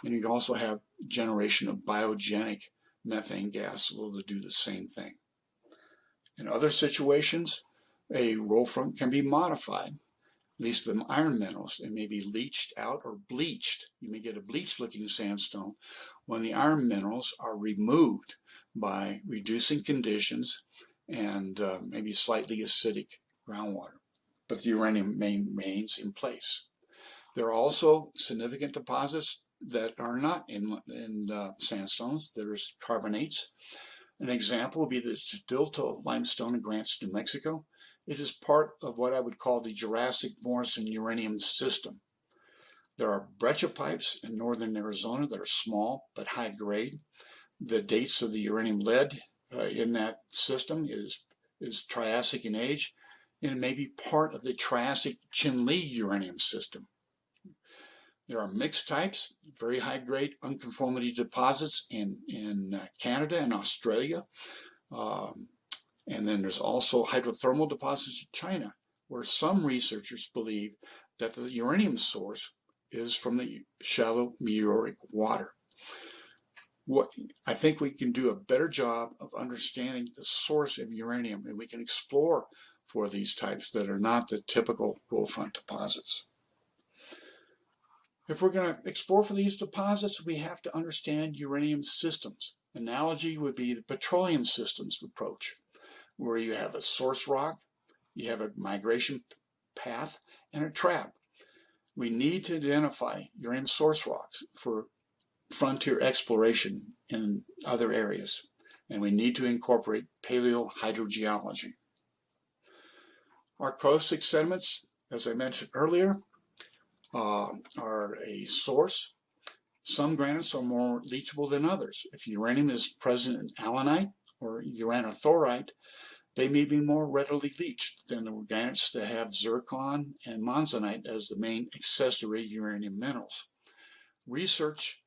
Speaker 5: And you can also have generation of biogenic methane gas will do the same thing. In other situations, a roll front can be modified, at least the iron minerals. It may be leached out or bleached. You may get a bleached looking sandstone when the iron minerals are removed by reducing conditions and maybe slightly acidic groundwater, but the uranium remains in place. There are also significant deposits that are not in sandstones. There's carbonates. An example would be the Dilto limestone in Grants, New Mexico. It is part of what I would call the Jurassic Morrison uranium system. There are breccia pipes in northern Arizona that are small but high grade. The dates of the uranium lead in that system is Triassic in age, and it may be part of the Triassic Chinle uranium system. There are mixed types, very high grade unconformity deposits in Canada and Australia. And then there's also hydrothermal deposits in China, where some researchers believe that the uranium source is from the shallow meteoric water. I think we can do a better job of understanding the source of uranium, and we can explore for these types that are not the typical roll-front deposits. If we're going to explore for these deposits, we have to understand uranium systems. Analogy would be the petroleum systems approach, where you have a source rock, you have a migration path, and a trap. We need to identify uranium source rocks for frontier exploration in other areas, and we need to incorporate paleohydrogeology. Our caustic sediments, as I mentioned earlier, are a source. Some granites are more leachable than others. If uranium is present in alunite or uranothorite, they may be more readily leached than the granites that have zircon and monzonite as the main accessory uranium minerals. Research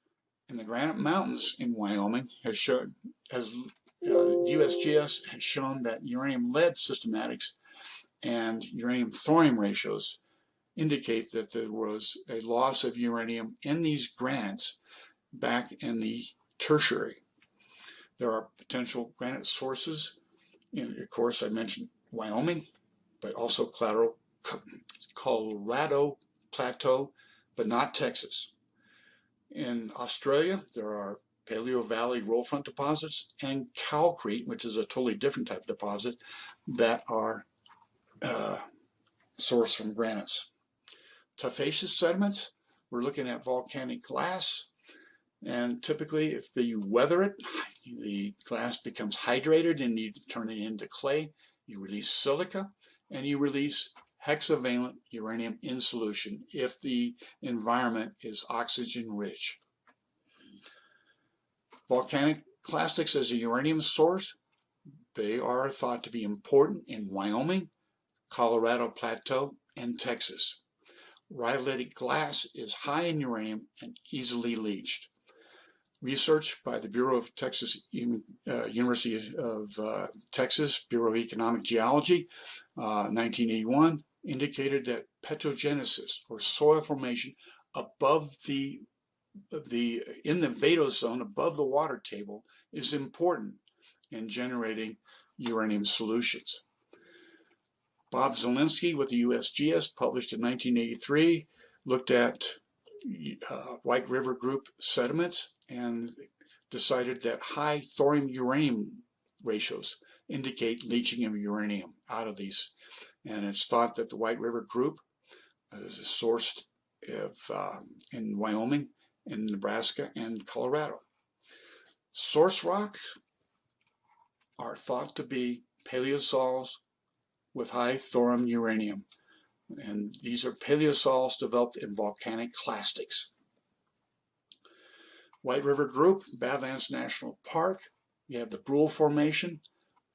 Speaker 5: in the Granite Mountains in Wyoming has shown, USGS has shown that uranium-lead systematics and uranium-thorium ratios indicate that there was a loss of uranium in these granites back in the tertiary. There are potential granite sources in, of course, I mentioned Wyoming, but also Colorado Plateau, but not Texas. In Australia, there are Paleo Valley roll-front deposits and calcrete, which is a totally different type of deposit, that are sourced from granites. Tufaceous sediments, we're looking at volcanic glass, and typically if you weather it, the glass becomes hydrated and you turn it into clay. You release silica and you release hexavalent uranium in solution if the environment is oxygen rich. Volcanic clastics as a uranium source, they are thought to be important in Wyoming, Colorado Plateau, and Texas. Rhyolitic glass is high in uranium and easily leached. Research by the Bureau of Texas, University of Texas, Bureau of Economic Geology, 1981, indicated that petrogenesis, or soil formation above in the vadose zone, above the water table, is important in generating uranium solutions. Bob Zielinski with the USGS, published in 1983, looked at White River Group sediments and decided that high thorium-uranium ratios indicate leaching of uranium out of these. And it's thought that the White River Group is sourced in Wyoming, in Nebraska, and Colorado. Source rocks are thought to be paleosols with high thorium uranium. And these are paleosols developed in volcanic clastics. White River Group, Badlands National Park, you have the Brule Formation,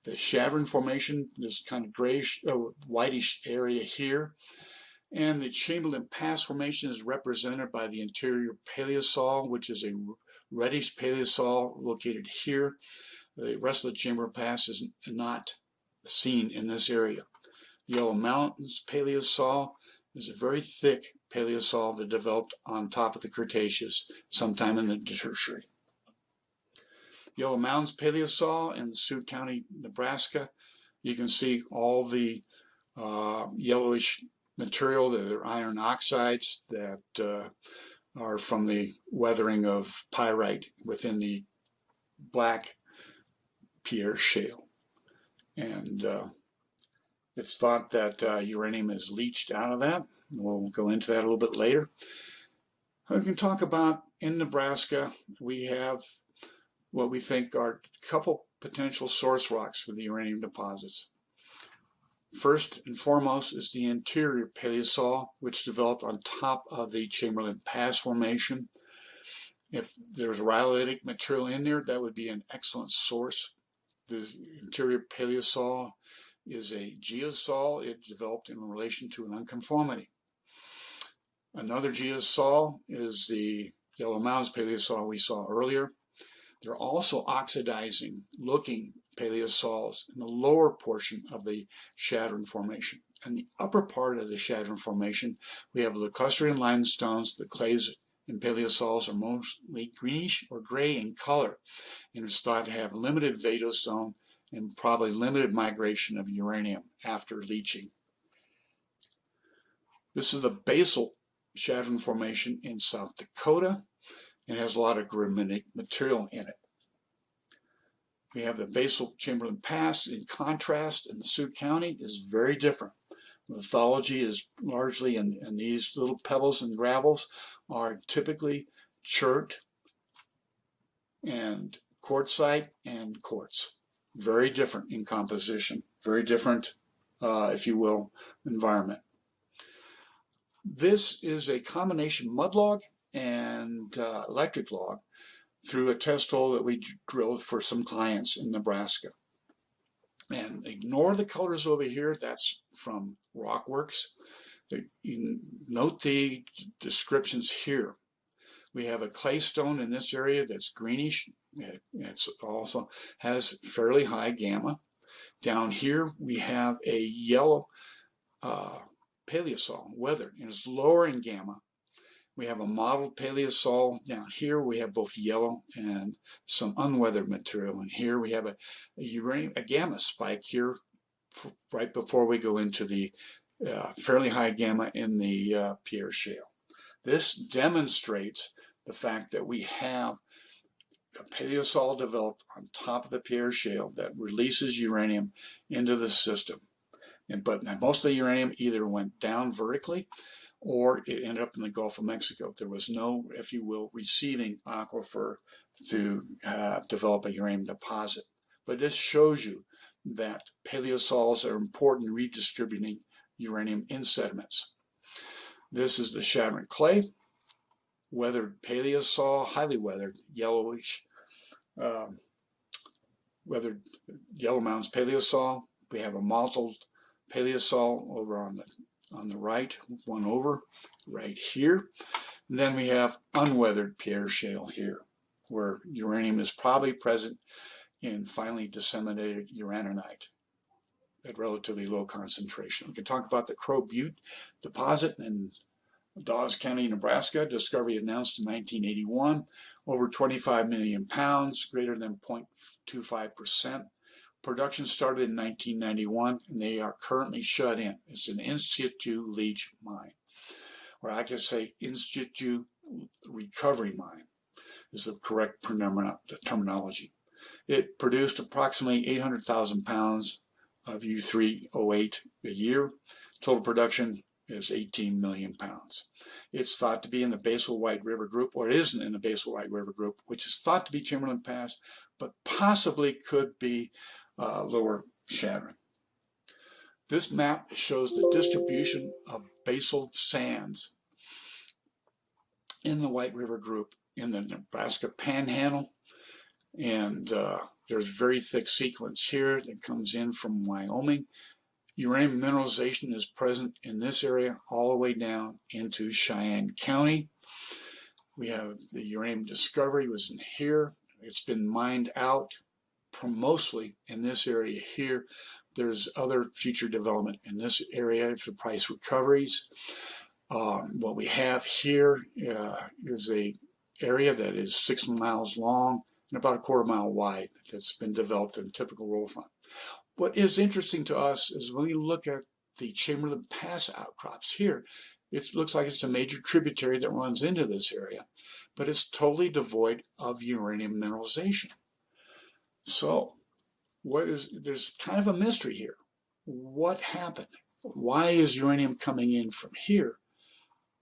Speaker 5: the Shavern Formation, this kind of grayish, whitish area here, and the Chamberlain Pass Formation is represented by the interior paleosol, which is a reddish paleosol located here. The rest of the Chamberlain Pass is not seen in this area. The Yellow Mountains Paleosol is a very thick paleosol that developed on top of the Cretaceous sometime in the Tertiary. Yellow Mountains Paleosol in Sioux County, Nebraska. You can see all the yellowish material that are iron oxides that are from the weathering of pyrite within the Black Pierre Shale. And it's thought that uranium is leached out of that. We'll go into that a little bit later. We can talk about in Nebraska, we have what we think are a couple potential source rocks for the uranium deposits. First and foremost is the interior paleosol, which developed on top of the Chamberlain Pass Formation. If there's rhyolitic material in there, that would be an excellent source. The interior paleosol is a geosol. It developed in relation to an unconformity. Another geosol is the Yellow Mounds paleosol we saw earlier. They're also oxidizing looking paleosols in the lower portion of the Shattering Formation. In the upper part of the Shattering Formation, we have lacustrine limestones. The clays in paleosols are mostly greenish or gray in color, and it's thought to have limited vadose zone and probably limited migration of uranium after leaching. This is the basal Shattering Formation in South Dakota. It has a lot of granitic material in it. We have the basal Chamberlain Pass. In contrast, in the Sioux County is very different. The lithology is largely in these little pebbles and gravels are typically chert and quartzite and quartz. Very different in composition, very different, if you will, environment. This is a combination mudlog and electric log through a test hole that we drilled for some clients in Nebraska. And ignore the colors over here, that's from Rockworks. You can note the descriptions here. We have a clay stone in this area that's greenish. It also has fairly high gamma. Down here we have a yellow paleosol, weathered, and it's lower in gamma. We have a mottled paleosol. Down here we have both yellow and some unweathered material. And here we have a gamma spike here right before we go into the fairly high gamma in the Pierre Shale. This demonstrates the fact that we have a paleosol developed on top of the Pierre Shale that releases uranium into the system. But most of the uranium either went down vertically or it ended up in the Gulf of Mexico. There was no, if you will, receiving aquifer to develop a uranium deposit. But this shows you that paleosols are important in redistributing uranium in sediments. This is the Shattering clay, weathered paleosol, highly weathered, yellowish, weathered Yellow Mounds paleosol. We have a mottled paleosol over on the right, one over right here. And then we have unweathered Pierre Shale here, where uranium is probably present in finely disseminated uraninite at relatively low concentration. We can talk about the Crow Butte deposit in Dawes County, Nebraska. Discovery announced in 1981. Over 25 million pounds, greater than 0.25%. Production started in 1991, and they are currently shut in. It's an in situ leach mine, or I could say in situ recovery mine is the correct terminology. It produced approximately 800,000 pounds of U3O8 a year. Total production is 18 million pounds. It's thought to be in the Basal White River Group, or it isn't in the Basal White River Group, which is thought to be Chamberlain Pass, but possibly could be lower shattering. This map shows the distribution of basal sands in the White River Group in the Nebraska Panhandle, and there's very thick sequence here that comes in from Wyoming. Uranium mineralization is present in this area all the way down into Cheyenne County. We have the uranium discovery was in here. It's been mined out mostly in this area here. There's other future development in this area for price recoveries. What we have here is a area that is 6 miles long and about a quarter mile wide that's been developed in typical roll front. What is interesting to us is when we look at the Chamberlain Pass outcrops here, it looks like it's a major tributary that runs into this area, but it's totally devoid of uranium mineralization. So there's kind of a mystery here. What happened? Why is uranium coming in from here,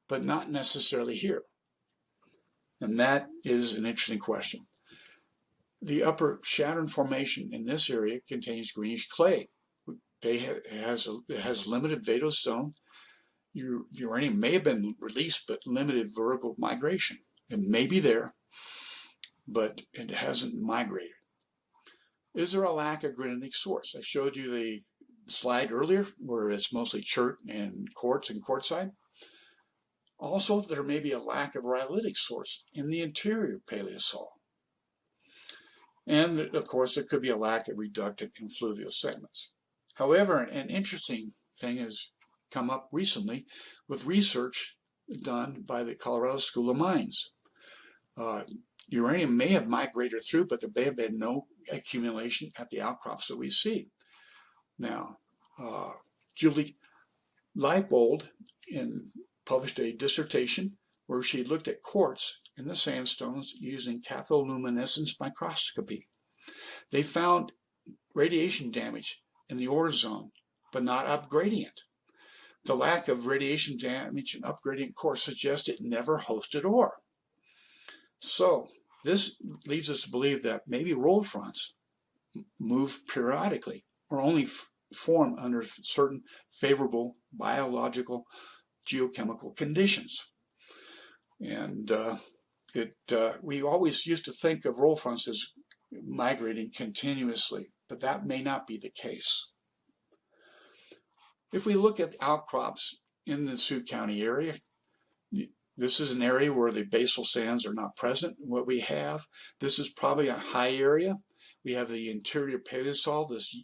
Speaker 5: but not necessarily here? And that is an interesting question. The upper Shattering Formation in this area contains greenish clay. it has limited Vadose zone. Uranium may have been released, but limited vertical migration. It may be there, but it hasn't migrated. Is there a lack of granitic source? I showed you the slide earlier where it's mostly chert and quartz and quartzite. Also, there may be a lack of rhyolitic source in the interior Paleosol. And of course, there could be a lack of reductant and fluvial segments. However, an interesting thing has come up recently with research done by the Colorado School of Mines. Uranium may have migrated through, but there may have been no accumulation at the outcrops that we see. Now, Julie Leibold published a dissertation where she looked at quartz in the sandstones using catholuminescence microscopy. They found radiation damage in the ore zone, but not upgradient. The lack of radiation damage in upgradient core suggests it never hosted ore. So this leads us to believe that maybe roll fronts move periodically or only form under certain favorable biological geochemical conditions. And we always used to think of roll fronts as migrating continuously, but that may not be the case. If we look at outcrops in the Sioux County area, this is an area where the basal sands are not present. What we have, this is probably a high area. We have the interior Paleosol, this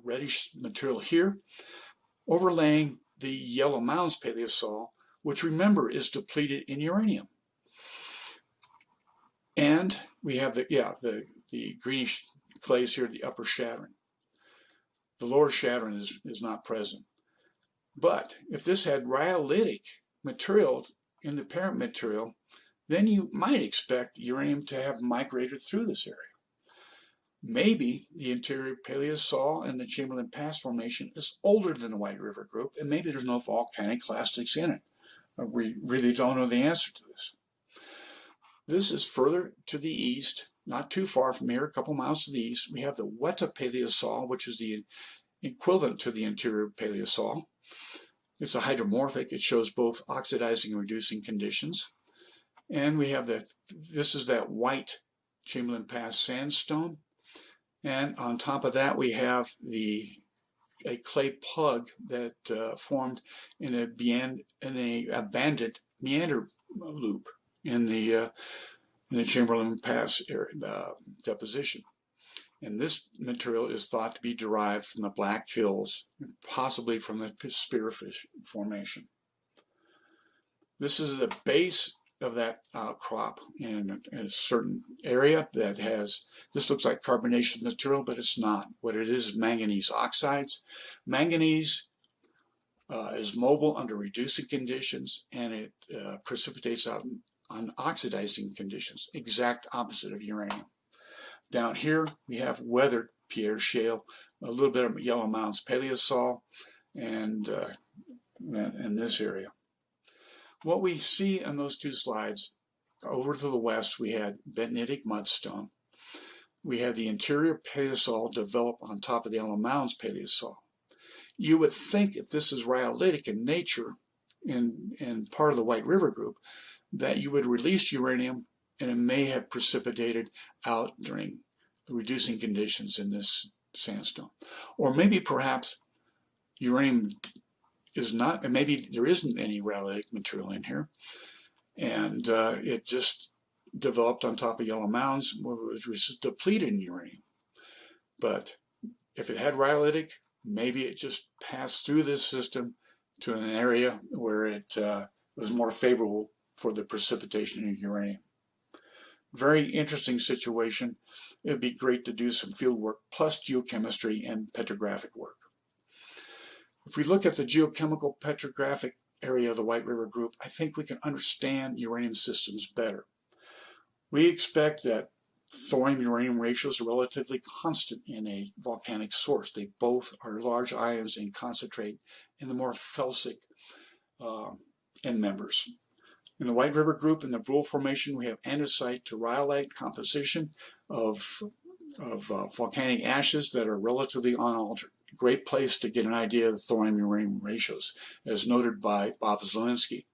Speaker 5: reddish material here, overlaying the Yellow Mounds Paleosol, which remember is depleted in uranium. And we have the greenish clays here, the upper shattering. The lower shattering is not present. But if this had rhyolitic material in the parent material, then you might expect uranium to have migrated through this area. Maybe the interior Paleosol and the Chamberlain Pass Formation is older than the White River Group, and maybe there's no volcanic clastics in it. We really don't know the answer to this. This is further to the east, not too far from here, a couple miles to the east. We have the Weta Paleosol, which is the equivalent to the interior Paleosol. It's a hydromorphic. It shows both oxidizing and reducing conditions. And we have this is that white Chamberlain Pass sandstone. And on top of that, we have a clay plug that formed in a abandoned meander loop in the Chamberlain Pass area, deposition. And this material is thought to be derived from the Black Hills, possibly from the Spearfish Formation. This is the base of that outcrop in a certain area that has, this looks like carbonaceous material, but it's not. What it is manganese oxides. Manganese is mobile under reducing conditions, and it precipitates out on oxidizing conditions, exact opposite of uranium. Down here, we have weathered Pierre Shale, a little bit of Yellow Mounds Paleosol, and in this area. What we see on those two slides, over to the west, we had bentonitic mudstone. We have the interior Paleosol developed on top of the Yellow Mounds Paleosol. You would think if this is rhyolitic in nature, in part of the White River Group, that you would release uranium and it may have precipitated out during reducing conditions in this sandstone. Or maybe perhaps uranium is not, and maybe there isn't any rhyolitic material in here, and it just developed on top of Yellow Mounds, which was depleted in uranium. But if it had rhyolitic, maybe it just passed through this system to an area where it was more favorable for the precipitation of uranium. Very interesting situation. It would be great to do some field work plus geochemistry and petrographic work. If we look at the geochemical petrographic area of the White River Group, I think we can understand uranium systems better. We expect that thorium-uranium ratios are relatively constant in a volcanic source. They both are large ions and concentrate in the more felsic end members. In the White River Group, in the Brule Formation, we have andesite to rhyolite composition of volcanic ashes that are relatively unaltered. great place to get an idea of the thorium-uranium ratios, as noted by Bob Zielinski.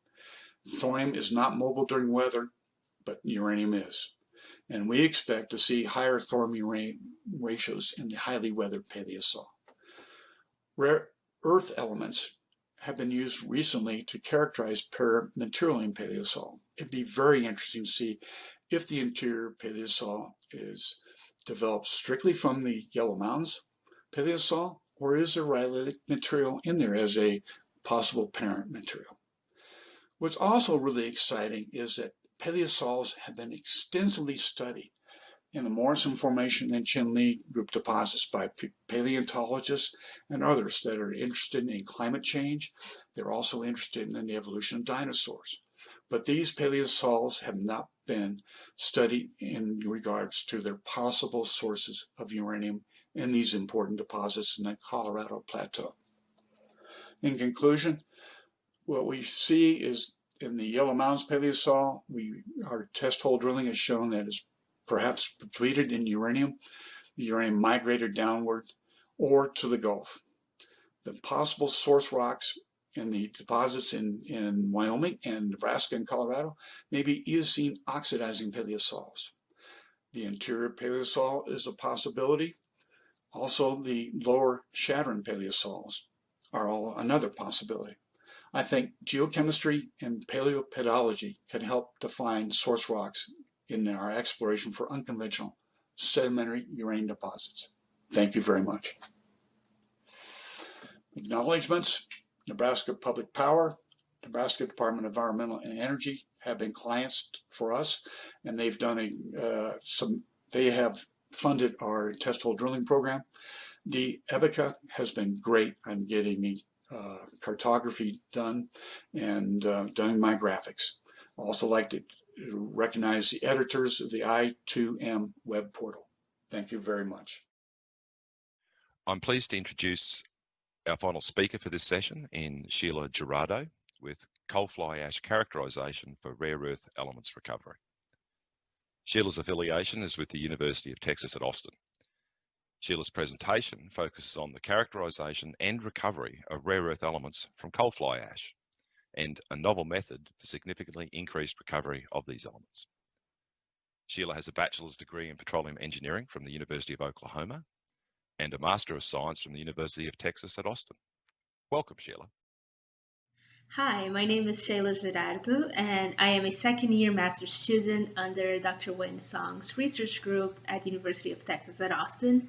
Speaker 5: Thorium is not mobile during weather, but uranium is. And we expect to see higher thorium-uranium ratios in the highly weathered Paleosol. Rare earth elements have been used recently to characterize material in Paleosol. It'd be very interesting to see if the interior Paleosol is developed strictly from the Yellow Mountains Paleosol, or is there rhyolitic material in there as a possible parent material? What's also really exciting is that Paleosols have been extensively studied in the Morrison Formation and Chinle group deposits by paleontologists and others that are interested in climate change. They're also interested in the evolution of dinosaurs. But these Paleosols have not been studied in regards to their possible sources of uranium in these important deposits in the Colorado Plateau. In conclusion, what we see is in the Yellow Mountains Paleosol, our test hole drilling has shown that it's perhaps depleted in uranium. The uranium migrated downward or to the Gulf. The possible source rocks in the deposits in Wyoming and Nebraska and Colorado may be Eocene oxidizing Paleosols. The interior Paleosol is a possibility. Also, the lower Shattering Paleosols are all another possibility. I think geochemistry and paleopedology can help define source rocks in our exploration for unconventional sedimentary uranium deposits. Thank you very much. Acknowledgements: Nebraska Public Power, Nebraska Department of Environmental and Energy have been clients for us, and they've done they have funded our test hole drilling program. The EBICA has been great on getting me cartography done and doing my graphics. I also like to recognize the editors of the I2M web portal. Thank you very much.
Speaker 3: I'm pleased to introduce our final speaker for this session in Sheila Gerardo with coal fly ash characterization for rare earth elements recovery. Sheila's affiliation is with the University of Texas at Austin. Sheila's presentation focuses on the characterization and recovery of rare earth elements from coal fly ash and a novel method for significantly increased recovery of these elements. Sheila has a bachelor's degree in petroleum engineering from the University of Oklahoma and a Master of Science from the University of Texas at Austin. Welcome, Sheila.
Speaker 6: Hi, my name is Sheila Gerardo, and I am a second-year master's student under Dr. Zhang's research group at the University of Texas at Austin.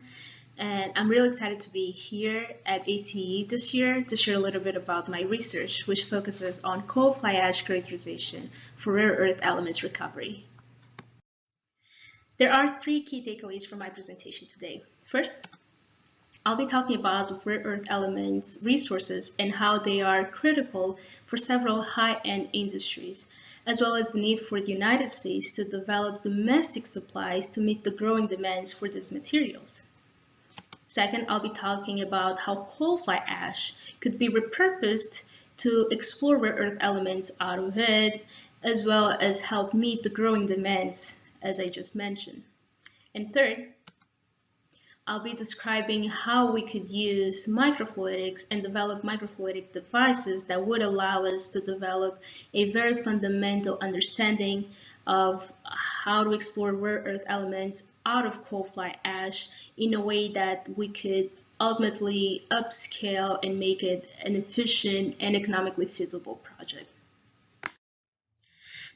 Speaker 6: And I'm really excited to be here at ACE this year to share a little bit about my research, which focuses on coal fly ash characterization for rare earth elements recovery. There are three key takeaways from my presentation today. First, I'll be talking about rare earth elements resources and how they are critical for several high-end industries, as well as the need for the United States to develop domestic supplies to meet the growing demands for these materials. Second, I'll be talking about how coal fly ash could be repurposed to explore rare earth elements out of it, as well as help meet the growing demands, as I just mentioned. And third, I'll be describing how we could use microfluidics and develop microfluidic devices that would allow us to develop a very fundamental understanding of how to explore rare earth elements out of coal fly ash in a way that we could ultimately upscale and make it an efficient and economically feasible project.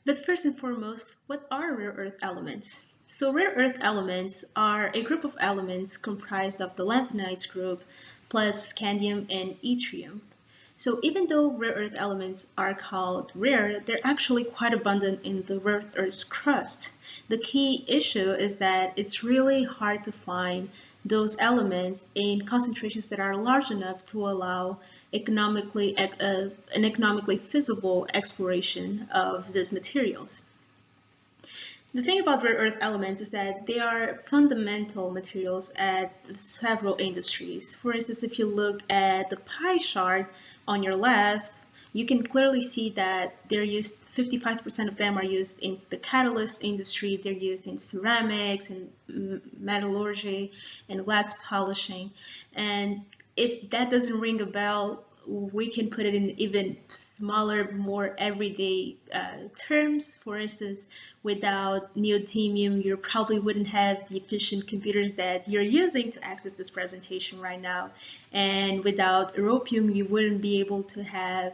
Speaker 6: But first and foremost, what are rare earth elements? So rare earth elements are a group of elements comprised of the lanthanides group plus scandium and yttrium. So even though rare earth elements are called rare, they're actually quite abundant in the rare earth's crust. The key issue is that it's really hard to find those elements in concentrations that are large enough to allow an economically feasible exploration of these materials. The thing about rare earth elements is that they are fundamental materials at several industries. For instance, if you look at the pie chart on your left, you can clearly see that they're used, 55% of them are used in the catalyst industry, they're used in ceramics and metallurgy and glass polishing. And if that doesn't ring a bell, we can put it in even smaller, more everyday terms. For instance, without neodymium, you probably wouldn't have the efficient computers that you're using to access this presentation right now. And without europium, you wouldn't be able to have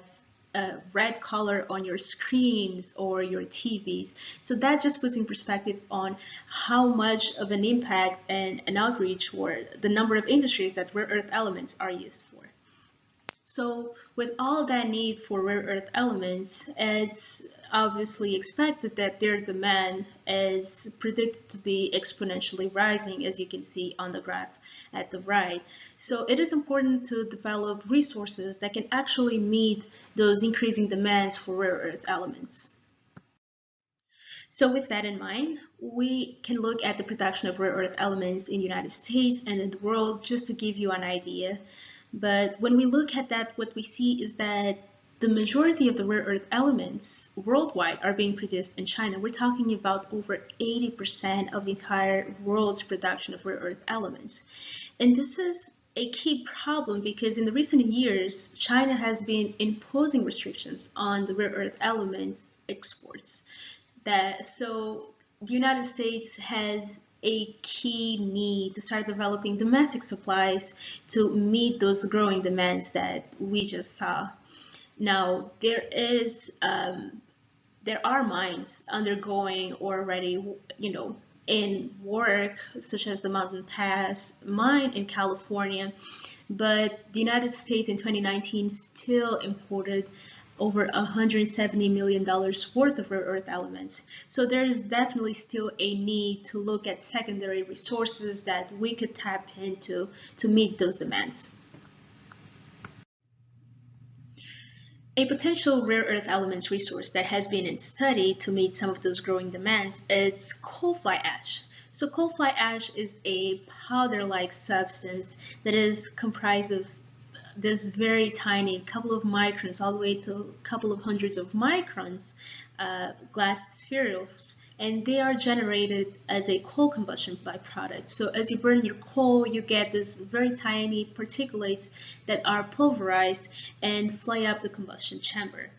Speaker 6: a red color on your screens or your TVs. So that just puts in perspective on how much of an impact and an outreach or the number of industries that rare earth elements are used for. So with all that need for rare earth elements, it's obviously expected that their demand is predicted to be exponentially rising, as you can see on the graph at the right. So it is important to develop resources that can actually meet those increasing demands for rare earth elements. So with that in mind, we can look at the production of rare earth elements in the United States and in the world just to give you an idea. But when we look at that, what we see is that the majority of the rare earth elements worldwide are being produced in China. We're talking about over 80% of the entire world's production of rare earth elements. And this is a key problem because in the recent years, China has been imposing restrictions on the rare earth elements exports. So the United States has a key need to start developing domestic supplies to meet those growing demands that we just saw. Now, there are mines undergoing or already, in work, such as the Mountain Pass mine in California, but the United States in 2019 still imported over $170 million worth of rare earth elements. So there is definitely still a need to look at secondary resources that we could tap into to meet those demands. A potential rare earth elements resource that has been in study to meet some of those growing demands is coal fly ash. So coal fly ash is a powder-like substance that is comprised of this very tiny couple of microns all the way to a couple of hundreds of microns glass spherules, and they are generated as a coal combustion byproduct. So as you burn your coal, you get this very tiny particulates that are pulverized and fly up the combustion chamber.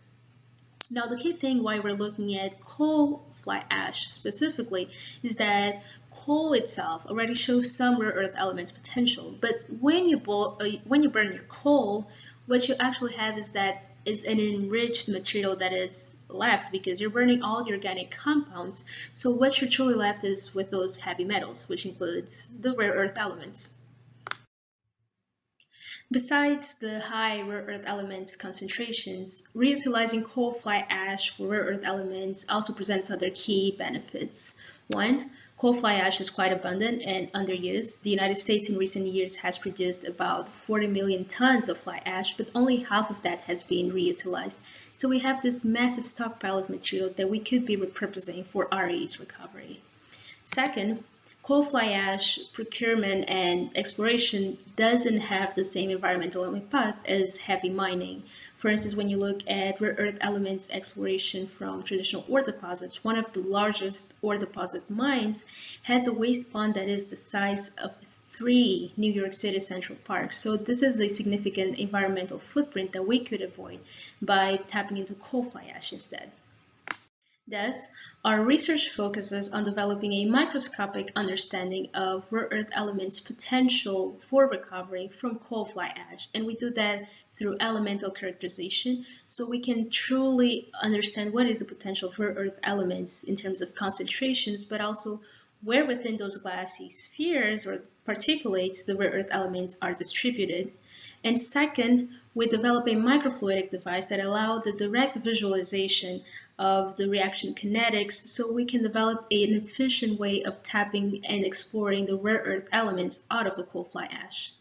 Speaker 6: Now, the key thing why we're looking at coal fly ash specifically is that coal itself already shows some rare earth elements potential, but when you burn your coal, what you actually have is an enriched material that is left because you're burning all the organic compounds. So what you're truly left is with those heavy metals, which includes the rare earth elements. Besides the high rare earth elements concentrations, reutilizing coal fly ash for rare earth elements also presents other key benefits. One, coal fly ash is quite abundant and underused. The United States in recent years has produced about 40 million tons of fly ash, but only half of that has been reutilized. So we have this massive stockpile of material that we could be repurposing for RE's recovery. Second, coal fly ash procurement and exploration doesn't have the same environmental impact as heavy mining. For instance, when you look at rare earth elements exploration from traditional ore deposits, one of the largest ore deposit mines has a waste pond that is the size of 3 New York City Central Parks. So this is a significant environmental footprint that we could avoid by tapping into coal fly ash instead. Thus, our research focuses on developing a microscopic understanding of rare earth elements' potential for recovery from coal fly ash, and we do that through elemental characterization, so we can truly understand what is the potential of rare earth elements in terms of concentrations, but also where within those glassy spheres or particulates the rare earth elements are distributed. And second, we develop a microfluidic device that allows the direct visualization of the reaction kinetics so we can develop an efficient way of tapping and exploring the rare earth elements out of the coal fly ash.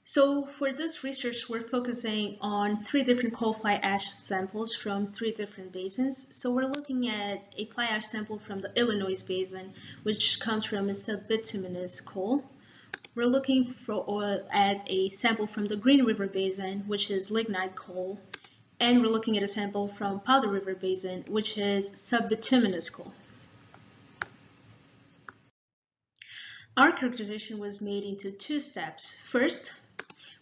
Speaker 6: So for this research, we're focusing on 3 different coal fly ash samples from 3 different basins. So we're looking at a fly ash sample from the Illinois Basin, which comes from a subbituminous coal. We're looking at a sample from the Green River Basin, which is lignite coal. And we're looking at a sample from Powder River Basin, which is subbituminous coal. Our characterization was made into two steps. First,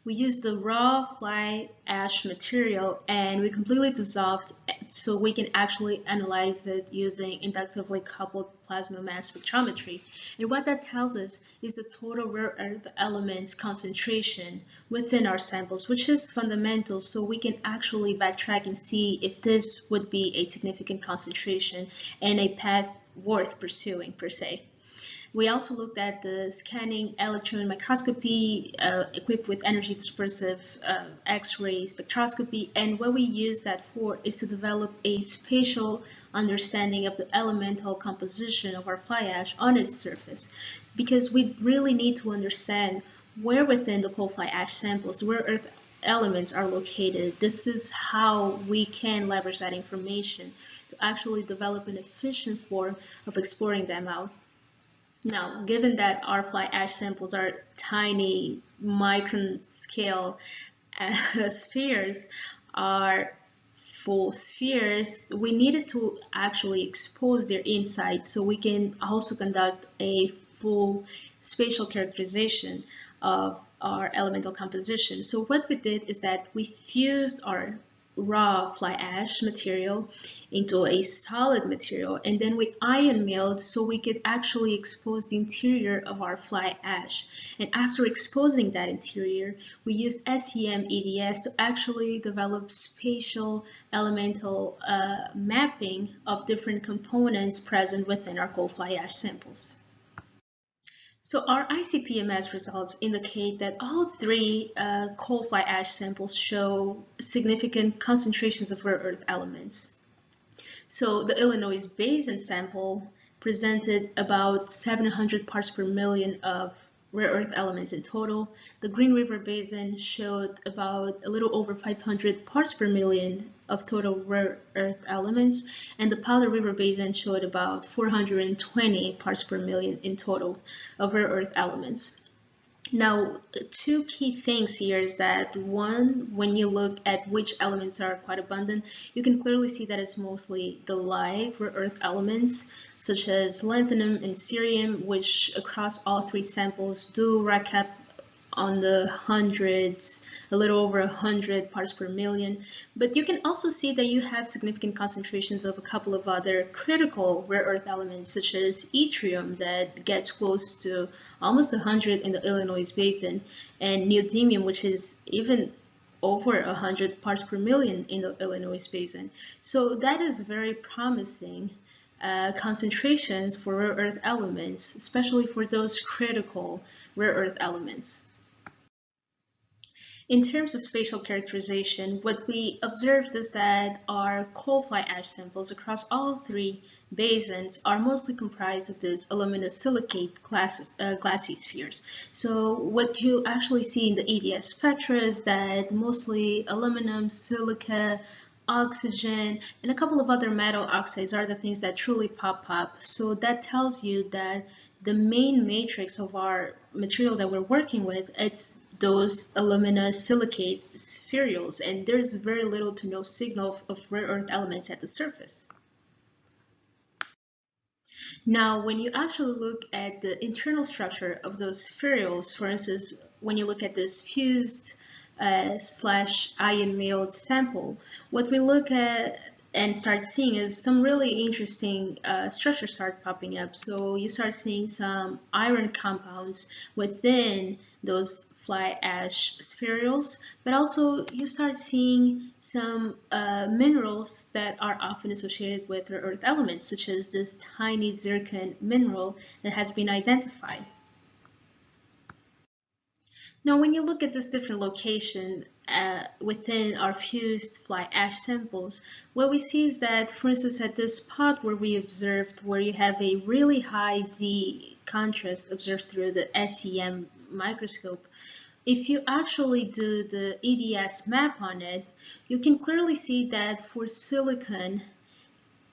Speaker 6: we used the raw fly ash material and we completely dissolved it so we can actually analyze it using inductively coupled plasma mass spectrometry. And what that tells us is the total rare earth elements concentration within our samples, which is fundamental so we can actually backtrack and see if this would be a significant concentration and a path worth pursuing per se. We also looked at the scanning electron microscopy equipped with energy dispersive X-ray spectroscopy, and what we use that for is to develop a spatial understanding of the elemental composition of our fly ash on its surface, because we really need to understand where within the coal fly ash samples where earth elements are located. This is how we can leverage that information to actually develop an efficient form of exploring them out. Now, given that our fly ash samples are tiny micron scale spheres, are full spheres, we needed to actually expose their inside so we can also conduct a full spatial characterization of our elemental composition. So what we did is that we fused our raw fly ash material into a solid material, and then we ion milled so we could actually expose the interior of our fly ash. And after exposing that interior, we used SEM EDS to actually develop spatial elemental mapping of different components present within our coal fly ash samples. So our ICP-MS results indicate that all three coal fly ash samples show significant concentrations of rare earth elements. So the Illinois Basin sample presented about 700 parts per million of rare earth elements in total. The Green River Basin showed about a little over 500 parts per million of total rare earth elements, and the Powder River Basin showed about 420 parts per million in total of rare earth elements. Now, two key things here is that one, when you look at which elements are quite abundant, you can clearly see that it's mostly the light rare earth elements, such as lanthanum and cerium, which across all three samples do rack up on the hundreds, a little over 100 parts per million. But you can also see that you have significant concentrations of a couple of other critical rare earth elements, such as yttrium, that gets close to almost 100 in the Illinois Basin, and neodymium, which is even over 100 parts per million in the Illinois Basin. So that is very promising concentrations for rare earth elements, especially for those critical rare earth elements. In terms of spatial characterization, what we observed is that our coal fly ash samples across all three basins are mostly comprised of these aluminosilicate glassy spheres. So what you actually see in the EDS spectra is that mostly aluminum, silica, oxygen, and a couple of other metal oxides are the things that truly pop up. So that tells you that the main matrix of our material that we're working with, it's those aluminosilicate spherules, and there's very little to no signal of rare earth elements at the surface. Now, when you actually look at the internal structure of those spherules, for instance, when you look at this fused slash ion milled sample, what we look at and start seeing is some really interesting structures start popping up. So you start seeing some iron compounds within those fly ash spherules, but also you start seeing some minerals that are often associated with rare earth elements, such as this tiny zircon mineral that has been identified. Now, when you look at this different location within our fused fly ash samples, what we see is that, for instance, at this spot where we observed, where you have a really high Z contrast observed through the SEM microscope, if you actually do the EDS map on it, you can clearly see that for silicon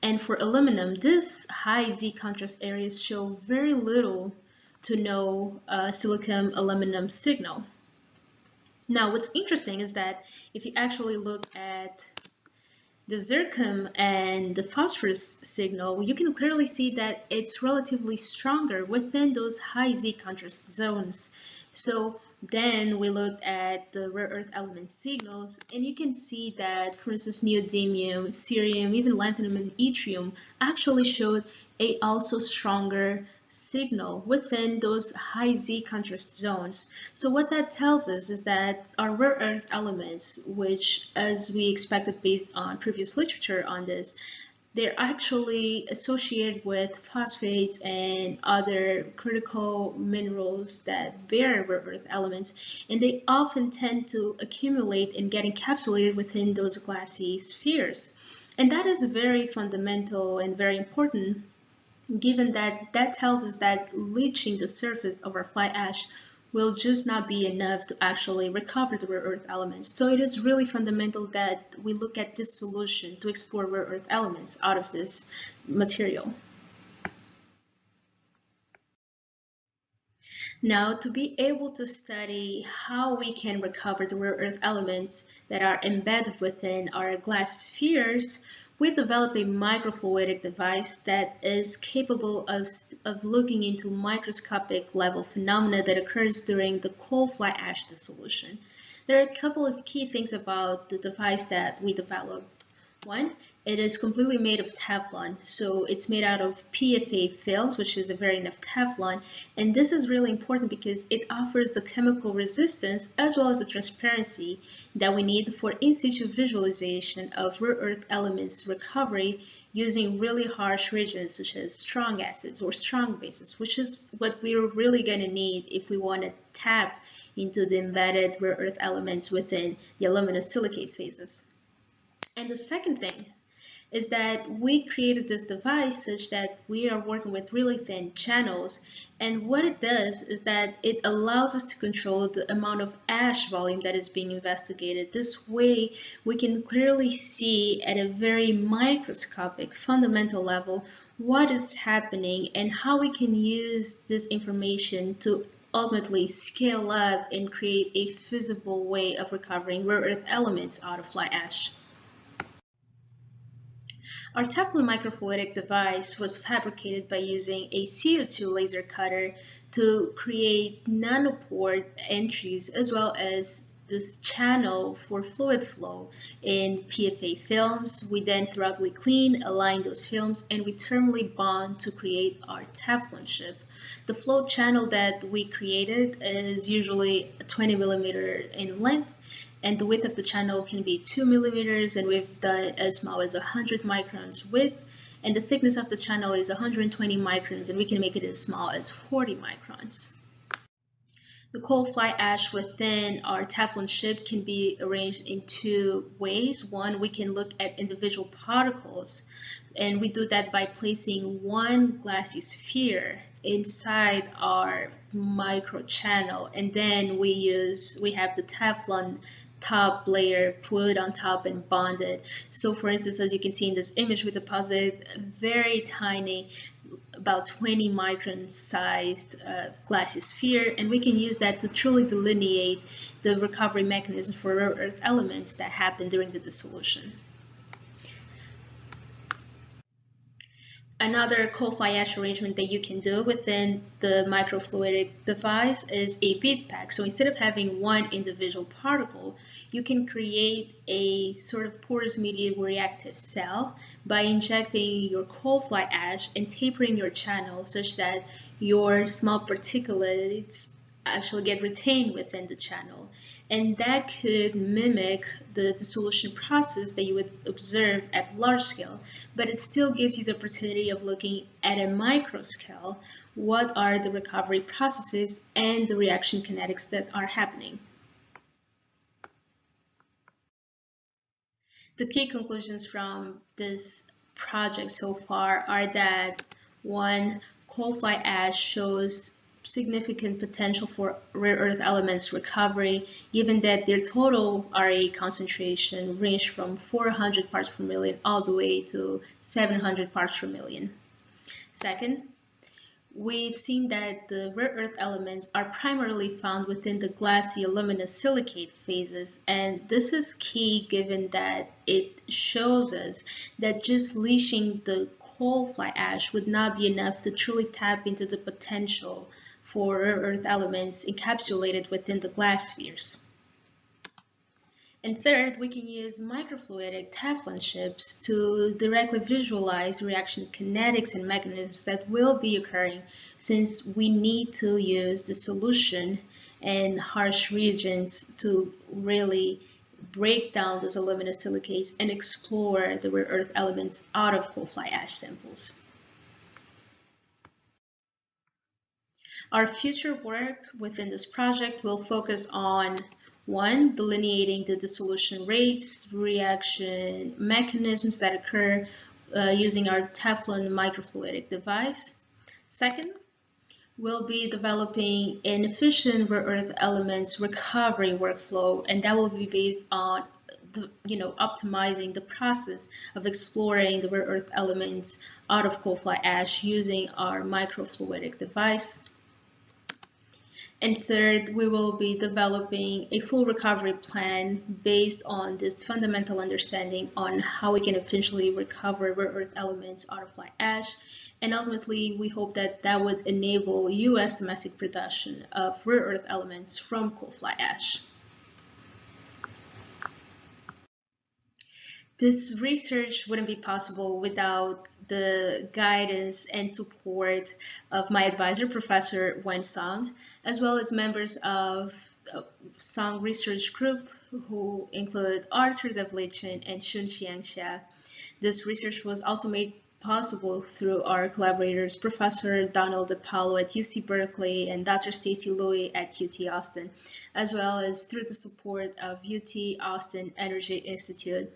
Speaker 6: and for aluminum, this high Z contrast areas show very little to no silicon aluminum signal. Now, what's interesting is that if you actually look at the zircon and the phosphorus signal, you can clearly see that it's relatively stronger within those high Z contrast zones. So then we looked at the rare earth element signals, and you can see that, for instance, neodymium, cerium, even lanthanum and yttrium actually showed a also stronger signal within those high Z contrast zones. So what that tells us is that our rare earth elements, which, as we expected based on previous literature on this, they're actually associated with phosphates and other critical minerals that bear rare earth elements, and they often tend to accumulate and get encapsulated within those glassy spheres. And that is very fundamental and very important, given that that tells us that leaching the surface of our fly ash will just not be enough to actually recover the rare earth elements. So it is really fundamental that we look at this solution to explore rare earth elements out of this material. Now, to be able to study how we can recover the rare earth elements that are embedded within our glass spheres, we developed a microfluidic device that is capable of looking into microscopic level phenomena that occurs during the coal fly ash dissolution. There are a couple of key things about the device that we developed. One, it is completely made of Teflon, so it's made out of PFA films, which is a variant of Teflon, and this is really important because it offers the chemical resistance as well as the transparency that we need for in situ visualization of rare earth elements recovery using really harsh reagents such as strong acids or strong bases, which is what we're really going to need if we want to tap into the embedded rare earth elements within the aluminosilicate phases. And the second thing is that we created this device such that we are working with really thin channels, and what it does is that it allows us to control the amount of ash volume that is being investigated. This way we can clearly see at a very microscopic fundamental level what is happening and how we can use this information to ultimately scale up and create a feasible way of recovering rare earth elements out of fly ash. Our Teflon microfluidic device was fabricated by using a CO2 laser cutter to create nanopore entries as well as this channel for fluid flow in PFA films. We then thoroughly clean, align those films, and we thermally bond to create our Teflon chip. The flow channel that we created is usually 20 millimeter in length, and the width of the channel can be 2 millimeters, and we've done as small as 100 microns width, and the thickness of the channel is 120 microns, and we can make it as small as 40 microns. The coal fly ash within our Teflon chip can be arranged in two ways. One, we can look at individual particles, and we do that by placing one glassy sphere inside our micro channel, and then we have the Teflon top layer put on top and bonded. So for instance, as you can see in this image, we deposited a very tiny, about 20 micron sized glassy sphere, and we can use that to truly delineate the recovery mechanism for rare earth elements that happen during the dissolution. Another coal fly ash arrangement that you can do within the microfluidic device is a bead pack. So instead of having one individual particle, you can create a sort of porous medium reactive cell by injecting your coal fly ash and tapering your channel such that your small particulates actually get retained within the channel. And that could mimic the dissolution process that you would observe at large scale, but it still gives you the opportunity of looking at a micro scale, what are the recovery processes and the reaction kinetics that are happening. The key conclusions from this project so far are that, one, coal fly ash shows significant potential for rare earth elements recovery, given that their total RA concentration ranged from 400 parts per million all the way to 700 parts per million. Second, we've seen that the rare earth elements are primarily found within the glassy aluminosilicate phases, and this is key given that it shows us that just leaching the coal fly ash would not be enough to truly tap into the potential for rare earth elements encapsulated within the glass spheres. And third, we can use microfluidic Teflon chips to directly visualize reaction kinetics and mechanisms that will be occurring, since we need to use the solution and harsh reagents to really break down those aluminosilicates and explore the rare earth elements out of coal fly ash samples. Our future work within this project will focus on 1. Delineating the dissolution rates, reaction mechanisms that occur using our Teflon microfluidic device. 2nd, we'll be developing an efficient rare earth elements recovery workflow, and that will be based on optimizing the process of exploring the rare earth elements out of coal fly ash using our microfluidic device. And 3rd, we will be developing a full recovery plan based on this fundamental understanding on how we can efficiently recover rare earth elements out of fly ash. And ultimately, we hope that that would enable U.S. domestic production of rare earth elements from coal fly ash. This research wouldn't be possible without the guidance and support of my advisor, Professor Zhang, as well as members of Zhang Research Group, who include Arthur Devlichin and Shunxiang Xia. This research was also made possible through our collaborators, Professor Donald DePaulo at UC Berkeley and Dr. Stacy Louie at UT Austin, as well as through the support of UT Austin Energy Institute.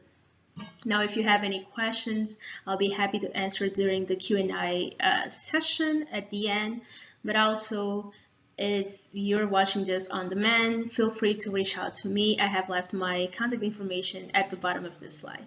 Speaker 6: Now, if you have any questions, I'll be happy to answer during the Q&A session at the end. But also, if you're watching this on demand, feel free to reach out to me. I have left my contact information at the bottom of this slide.